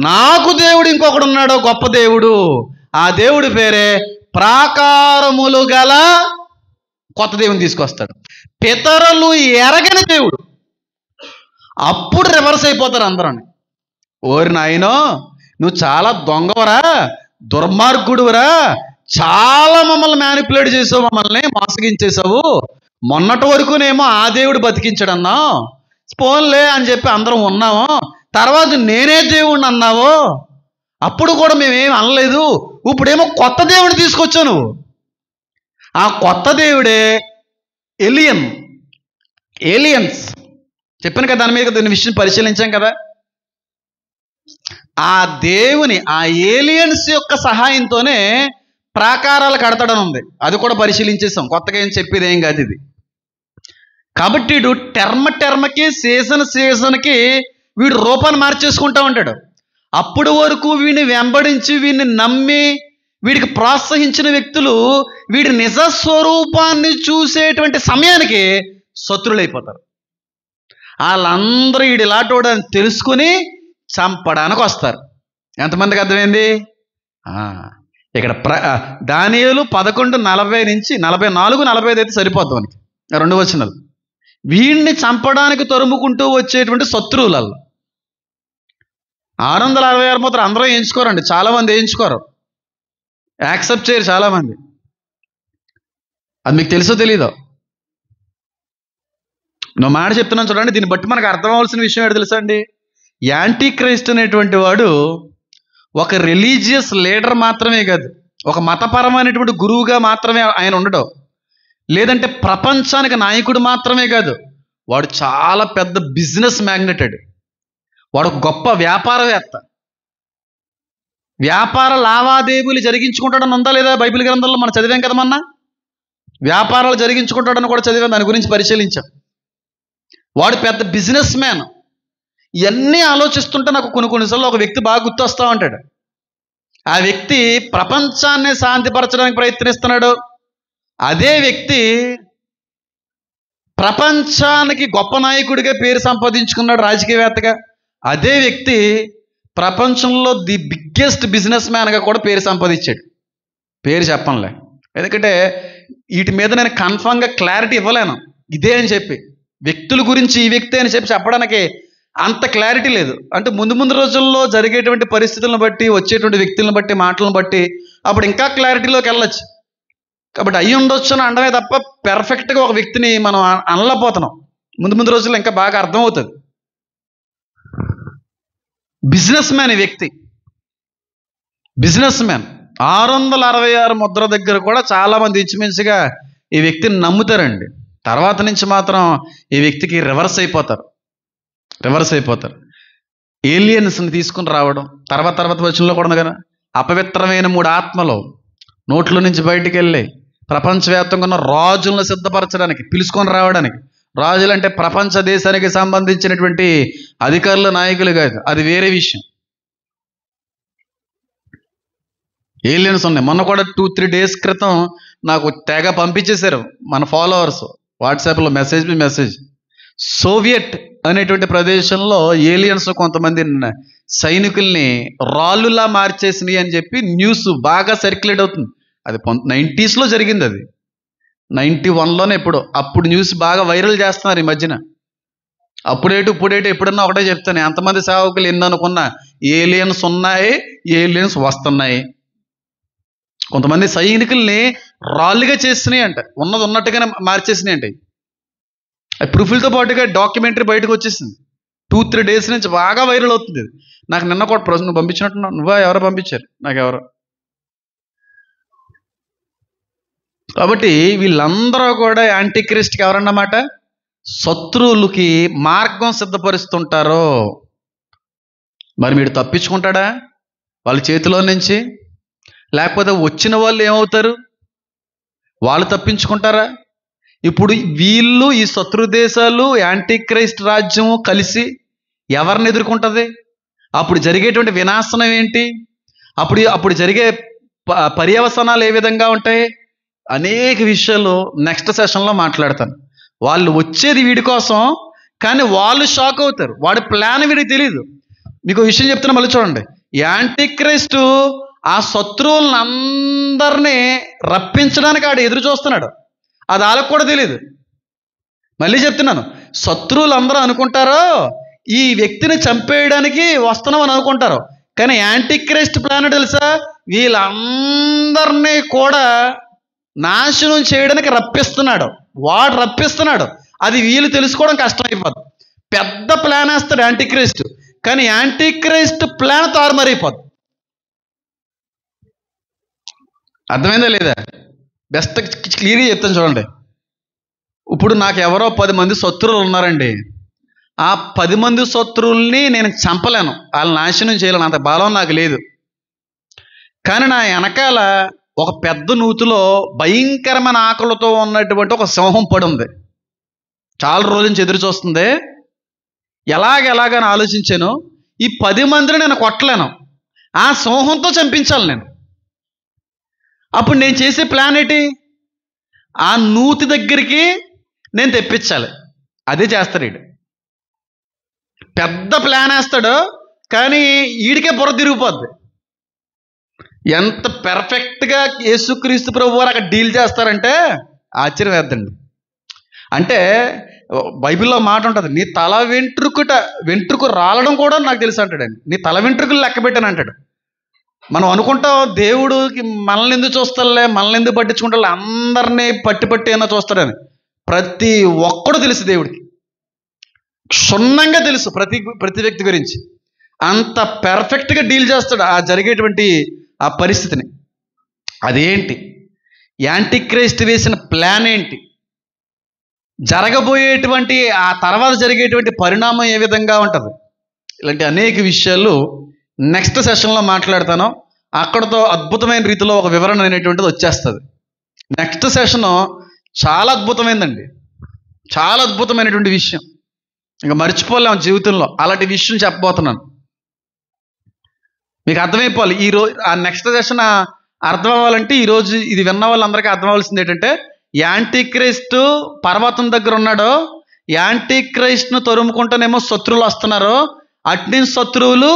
నాకు దేవుడు ఇంకొకడు ఉన్నాడు, గొప్ప దేవుడు. ఆ దేవుడి పేరే ప్రాకారములు గల కొత్త దేవుని తీసుకొస్తాడు. పితరులు ఎరగని దేవుడు. అప్పుడు రివర్స్ అయిపోతారు అందరూ. ఓరి నాయనో, నువ్వు చాలా దొంగవరా, దుర్మార్గుడువరా, చాలా మమ్మల్ని మ్యానిపులేట్ చేసావు, మమ్మల్ని మోసగించేసావు. మొన్నటి వరకునేమో ఆ దేవుడు బతికించాడన్నావు, పోన్లే అని చెప్పి అందరం ఉన్నాము. తర్వాత నేనే దేవుడిని అన్నావు, అప్పుడు కూడా మేమేం అనలేదు. ఇప్పుడేమో కొత్త దేవుడిని తీసుకొచ్చావు నువ్వు. ఆ కొత్త దేవుడే ఏలియన్స్. చెప్పాను కదా, దాని మీద దీని విషయం పరిశీలించాం కదా. ఆ దేవుని, ఆ ఏలియన్స్ యొక్క సహాయంతోనే ప్రాకారాలు కడతాడని ఉంది. అది కూడా పరిశీలించేసాం. కొత్తగా ఏం చెప్పేది ఏం కాదు ఇది. కాబట్టి వీడు టర్మ్కి సీజన్కి వీడు రూపాన్ని మార్చేసుకుంటా ఉంటాడు. అప్పుడు వరకు వీడిని వెంబడించి వీడిని నమ్మి వీడికి ప్రోత్సహించిన వ్యక్తులు వీడి నిజ స్వరూపాన్ని చూసేటువంటి సమయానికి శత్రులైపోతారు. వాళ్ళందరూ వీడి ఇలాంటి అని తెలుసుకుని చంపడానికి వస్తారు. ఎంతమందికి అర్థమైంది? ఇక్కడ దానియేలు 11:40 నుంచి 44, 45 అయితే సరిపోద్ది మనకి, 2 వచనాలు. వీడిని చంపడానికి తరుముకుంటూ వచ్చేటువంటి శత్రువులలో 666 మాత్రం అందరూ వేయించుకోరండి. చాలామంది వేయించుకోరు, యాక్సెప్ట్ చేయరు చాలామంది. అది మీకు తెలుసో తెలీదో? నువ్వు మాట చెప్తున్నాను చూడండి. దీన్ని బట్టి మనకు అర్థం అవ్వాల్సిన విషయం ఏంటో తెలుసా అండి? యాంటీ క్రైస్ట్ అనేటువంటి వాడు ఒక రిలీజియస్ లీడర్ మాత్రమే కాదు, ఒక మతపరమైనటువంటి గురువుగా మాత్రమే ఆయన ఉండడు, లేదంటే ప్రపంచానికి నాయకుడు మాత్రమే కాదు, వాడు చాలా పెద్ద బిజినెస్ మ్యాగ్నెటెడ్. వాడు గొప్ప వ్యాపారవేత్త. వ్యాపార లావాదేవీలు జరిగించుకుంటాడని ఉందా లేదా బైబిల్ గ్రంథంలో? మనం చదివాం కదా మొన్న. వ్యాపారాలు జరిగించుకుంటాడని కూడా చదివాం, దాని గురించి పరిశీలించాం. వాడు పెద్ద బిజినెస్ మ్యాన్. ఇవన్నీ ఆలోచిస్తుంటే నాకు కొన్నిసార్లు ఒక వ్యక్తి బాగా గుర్తొస్తూ ఉంటాడు. ఆ వ్యక్తి ప్రపంచాన్ని శాంతిపరచడానికి ప్రయత్నిస్తున్నాడు. అదే వ్యక్తి ప్రపంచానికి గొప్ప నాయకుడిగా పేరు సంపాదించుకున్నాడు, రాజకీయవేత్తగా. అదే వ్యక్తి ప్రపంచంలో ది బిగ్గెస్ట్ బిజినెస్ మ్యాన్గా కూడా పేరు సంపాదించాడు. పేరు చెప్పనులే, ఎందుకంటే వీటి మీద నేను కన్ఫామ్గా క్లారిటీ ఇవ్వలేను ఇదే అని చెప్పి. వ్యక్తుల గురించి ఈ వ్యక్తి అని చెప్పి చెప్పడానికి అంత క్లారిటీ లేదు. అంటే ముందు రోజుల్లో జరిగేటువంటి పరిస్థితులను బట్టి, వచ్చేటువంటి వ్యక్తులను బట్టి, మాటలను బట్టి అప్పుడు ఇంకా క్లారిటీలోకి వెళ్ళచ్చు. కాబట్టి అయ్యి ఉండొచ్చు అని అనడమే తప్ప పెర్ఫెక్ట్గా ఒక వ్యక్తిని మనం అనలేకపోతున్నాం. ముందు రోజుల్లో ఇంకా బాగా అర్థమవుతుంది. బిజినెస్ మ్యాన్ ఈ వ్యక్తి, బిజినెస్ మ్యాన్. 666 ముద్ర దగ్గర కూడా చాలామంది ఇంచుమించుగా ఈ వ్యక్తిని నమ్ముతారండి. తర్వాత నుంచి మాత్రం ఈ వ్యక్తికి రివర్స్ అయిపోతారు. ఏలియన్స్ని తీసుకుని రావడం. తర్వాత వచనంలో కూడా ఉంది కదా, అపవిత్రమైన 3 ఆత్మలు నోట్లో నుంచి బయటికి వెళ్ళి ప్రపంచవ్యాప్తంగా ఉన్న రాజులను సిద్ధపరచడానికి, పిలుచుకొని రావడానికి. రాజులు అంటే ప్రపంచ దేశానికి సంబంధించినటువంటి అధికారులు, నాయకులు కాదు, అది వేరే విషయం. ఏలియన్స్ ఉన్నాయి. మొన్న కూడా 2-3 డేస్ క్రితం నాకు తెగ పంపించేశారు మన ఫాలోవర్స్ వాట్సాప్లో మెసేజ్. సోవియట్ అనేటువంటి ప్రదేశంలో ఏలియన్స్ కొంతమంది సైనికుల్ని రాళ్ళులా మార్చేసినాయి అని చెప్పి న్యూస్ బాగా సర్క్యులేట్ అవుతుంది. అది 90s జరిగింది, అది 91లోనే అప్పుడు న్యూస్ బాగా వైరల్ చేస్తున్నారు ఈ మధ్యన. అప్పుడేటు ఎప్పుడన్నా ఒకటే చెప్తాను, ఎంతమంది సేవకులు ఎన్ని అనుకున్నా ఏలియన్స్ ఉన్నాయి, ఏలియన్స్ వస్తున్నాయి. కొంతమంది సైనికుల్ని రాళ్ళుగా చేసినాయి అంట, ఉన్నట్టుగానే మార్చేసినాయి అంట. ప్రూఫ్లతో పాటుగా డాక్యుమెంటరీ బయటకు వచ్చేసింది. 2-3 డేస్ నుంచి బాగా వైరల్ అవుతుంది. నాకు నిన్న కూడా నువ్వు పంపించినట్టున్నావు, నువ్వా ఎవరో పంపించారు నాకెవరో. కాబట్టి వీళ్ళందరూ కూడా యాంటీ క్రైస్ట్కి ఎవరన్నమాట? శత్రువులకి మార్గం సిద్ధపరుస్తుంటారు. మరి వీడు తప్పించుకుంటాడా వాళ్ళ చేతిలో నుంచి? లేకపోతే వచ్చిన వాళ్ళు ఏమవుతారు? వాళ్ళు తప్పించుకుంటారా? ఇప్పుడు వీళ్ళు, ఈ శత్రు దేశాలు, యాంటీ క్రైస్ట్ రాజ్యము కలిసి ఎవరిని ఎదుర్కొంటుంది? అప్పుడు జరిగేటువంటి వినాశనం ఏంటి? అప్పుడు జరిగే పర్యవసనాలు ఏ విధంగా ఉంటాయి? అనేక విషయాలు నెక్స్ట్ సెషన్లో మాట్లాడతాను. వాళ్ళు వచ్చేది వీడి కోసం, కానీ వాళ్ళు షాక్ అవుతారు. వాడి ప్లాన్ వీడికి తెలియదు. మీకు విషయం చెప్తున్నా, మళ్ళీ చూడండి. యాంటిక్రైస్టు ఆ శత్రువులను అందరినీ రప్పించడానికి ఆడు ఎదురు చూస్తున్నాడు. అది వాళ్ళకు కూడా తెలియదు. మళ్ళీ చెప్తున్నాను, శత్రువులు అందరూ అనుకుంటారో ఈ వ్యక్తిని చంపేయడానికి వస్తున్నాం అని అనుకుంటారు, కానీ యాంటిక్రైస్ట్ ప్లాన్ తెలుసా, వీళ్ళందరినీ కూడా నాశనం చేయడానికి రప్పిస్తున్నాడు. వాడు రప్పిస్తున్నాడు. అది వీళ్ళు తెలుసుకోవడం కష్టమైపోద్ది. పెద్ద ప్లాన్ వేస్తాడు యాంటిక్రైస్ట్, కానీ యాంటిక్రైస్ట్ ప్లాన్ తారుమారైపోద్ది. అర్థమైందా లేదా? బెస్ట్ క్లియర్గా చెప్తాను చూడండి. ఇప్పుడు నాకు ఎవరో 10 మంది శత్రువులు ఉన్నారండి. ఆ 10 మంది శత్రువుల్ని నేను చంపలేను, వాళ్ళని నాశనం చేయలేను, అంత బలం నాకు లేదు. కానీ నా వెనకాల ఒక పెద్ద నూతిలో భయంకరమైన ఆకలితో ఉన్నటువంటి ఒక సింహం పడి ఉంది. చాలా రోజుల నుంచి ఎదురు చూస్తుంది. ఎలాగని ఆలోచించాను. ఈ 10 మందిని నేను కొట్టలేను, ఆ సింహంతో చంపించాలి నేను. అప్పుడు నేను చేసే ప్లాన్ ఏంటి? ఆ నూతి దగ్గరికి నేను తెప్పించాలి. అదే చేస్తాడు వీడు. పెద్ద ప్లాన్ వేస్తాడు, కానీ వీడికే బుర్ర తిరిగిపోద్ది. ఎంత పెర్ఫెక్ట్గా యేసుక్రీస్తు ప్రభు వారు అక్కడ డీల్ చేస్తారంటే ఆశ్చర్యం వేద్దండి. అంటే బైబిల్లో మాట ఉంటుంది, నీ తల వెంట్రుకు రాలడం కూడా నాకు తెలుసు అంటాడండి. నీ తల వెంట్రుకలు లెక్క పెట్టాను అంటాడు. మనం అనుకుంటాం దేవుడికి మనల్ని ఎందుకు చూస్తారులే, మనల్ని ఎందుకు పట్టించుకుంటారు, అందరినీ పట్టి అయినా చూస్తాడని. ప్రతి ఒక్కడు తెలుసు దేవుడికి, క్షుణ్ణంగా తెలుసు ప్రతి వ్యక్తి గురించి. అంత పెర్ఫెక్ట్గా డీల్ చేస్తాడు ఆ జరిగేటువంటి ఆ పరిస్థితిని. అదేంటి? యాంటిక్రైస్ట్ వేసిన ప్లాన్ ఏంటి? జరగబోయేటువంటి ఆ తర్వాత జరిగేటువంటి పరిణామం ఏ విధంగా ఉంటుంది? ఇలాంటి అనేక విషయాలు నెక్స్ట్ సెషన్లో మాట్లాడతాను. అక్కడతో అద్భుతమైన రీతిలో ఒక వివరణ అనేటువంటిది వచ్చేస్తుంది. నెక్స్ట్ సెషను చాలా అద్భుతమైందండి, చాలా అద్భుతమైనటువంటి విషయం. ఇంకా మర్చిపోలేము జీవితంలో. అలాంటి విషయం చెప్పబోతున్నాను. మీకు అర్థమైపోవాలి. ఈరోజు ఆ నెక్స్ట్ సెషన్ అర్థం అవ్వాలంటే ఈరోజు ఇది విన్న వాళ్ళందరికీ అర్థం అవ్వాల్సింది ఏంటంటే, యాంటిక్రైస్ట్ పర్వతం దగ్గర ఉన్నాడు. యాంటిక్రైస్ట్ను తరుముకుంటేనేమో శత్రువులు వస్తున్నారు. అట్నుంచి శత్రువులు,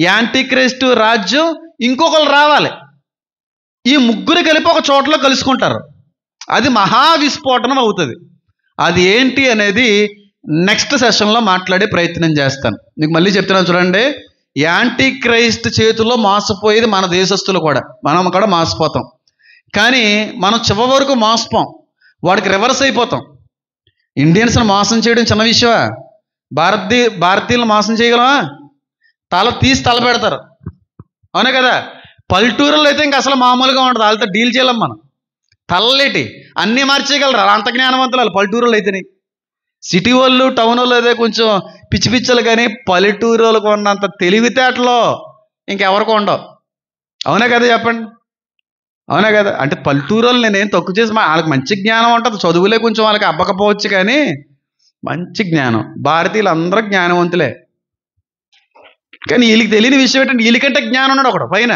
యాంటిక్రైస్ట్ రాజ్యం, ఇంకొకరు రావాలి. ఈ ముగ్గురు కలిపి ఒక చోటలో కలుసుకుంటారు. అది మహావిస్ఫోటనం అవుతుంది. అది ఏంటి అనేది నెక్స్ట్ సెషన్లో మాట్లాడే ప్రయత్నం చేస్తాను. మీకు మళ్ళీ చెప్తున్నాను చూడండి. యాంటిక్రైస్ట్ చేతుల్లో మోసపోయేది మన దేశస్తులు కూడా, మనం కూడా మోసపోతాం. కానీ మనం చివరి వరకు మోసపోం, వాడికి రివర్స్ అయిపోతాం. ఇండియన్స్ని మోసం చేయడం చిన్న విషయమా? భారతీయులను మోసం చేయగలమా? తల పెడతారు, అవునా కదా? పల్లెటూరులో అయితే ఇంక అసలు మామూలుగా ఉండదు, వాళ్ళతో డీల్ చేయలేం మనం. తలలేటి అన్నీ మార్చేయగలరు, అంత జ్ఞానవంతులు పల్లెటూరులో అయితేనే. సిటీ వాళ్ళు, టౌన్ వాళ్ళు అయితే కొంచెం పిచ్చిలు, కానీ పల్లెటూరు వాళ్ళకు ఉన్నంత తెలివితేటలో ఇంకెవరికి ఉండవు. అవునా కదా? చెప్పండి, అవునా కదా? అంటే పల్లెటూరు వాళ్ళు నేనేం తక్కువ చేసి, వాళ్ళకి మంచి జ్ఞానం ఉంటుంది. చదువులే కొంచెం వాళ్ళకి అబ్బకపోవచ్చు, కానీ మంచి జ్ఞానం. భారతీయులు అందరూ జ్ఞానవంతులే. కానీ వీళ్ళకి తెలియని విషయం ఏంటంటే, వీళ్ళకంటే జ్ఞానం ఉన్నాడు ఒకడు పైన.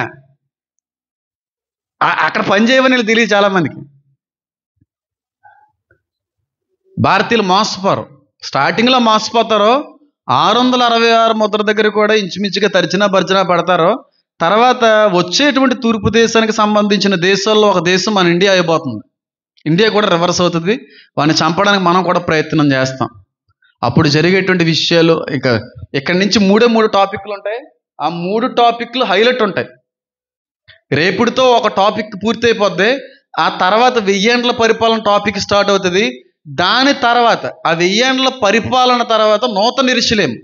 అక్కడ పని చేయమని వీళ్ళు తెలియదు చాలామందికి. భారతీయులు మోసపోరు, స్టార్టింగ్లో మోసపోతారు. 666 ముద్ర దగ్గర కూడా ఇంచుమించుగా తరిచినా పడతారు. తర్వాత వచ్చేటువంటి తూర్పు దేశానికి సంబంధించిన దేశాల్లో ఒక దేశం మన ఇండియా అయిపోతుంది. ఇండియా కూడా రివర్స్ అవుతుంది. వాడిని చంపడానికి మనం కూడా ప్రయత్నం చేస్తాం. అప్పుడు జరిగేటువంటి విషయాలు ఇక ఇక్కడి నుంచి 3 టాపిక్లు ఉంటాయి. ఆ 3 టాపిక్లు హైలైట్ ఉంటాయి. రేపుడితో ఒక టాపిక్ పూర్తి అయిపోద్ది. ఆ తర్వాత 1000 ఏండ్ల పరిపాలన టాపిక్ స్టార్ట్ అవుతుంది. దాని తర్వాత ఆ 1000 ఏండ్ల పరిపాలన తర్వాత నూతన యెరూషలేము,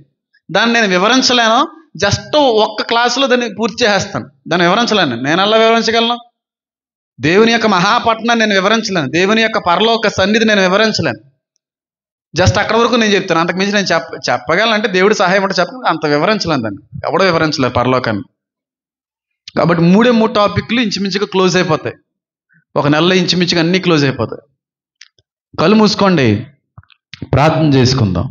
దాన్ని నేను వివరించలేను. జస్ట్ ఒక్క క్లాసులో దాన్ని పూర్తి చేసేస్తాను. దాన్ని వివరించలేను. నేను ఎలా వివరించగలను? దేవుని యొక్క మహాపట్నాన్ని నేను వివరించలేను. దేవుని యొక్క పరలోక సన్నిధి నేను వివరించలేను. జస్ట్ అక్కడ వరకు నేను చెప్తాను. అంతకుమించి నేను చెప్పగలను. దేవుడి సహాయం అంటే చెప్పను, అంత వివరించలేను. దాన్ని ఎవడో వివరించలేదు పరలోకాన్ని. కాబట్టి 3 టాపిక్లు ఇంచుమించుగా క్లోజ్ అయిపోతాయి. ఒక నెలలో ఇంచుమించుగా అన్నీ క్లోజ్ అయిపోతాయి. కళ్ళు మూసుకోండి, ప్రార్థన చేసుకుందాం.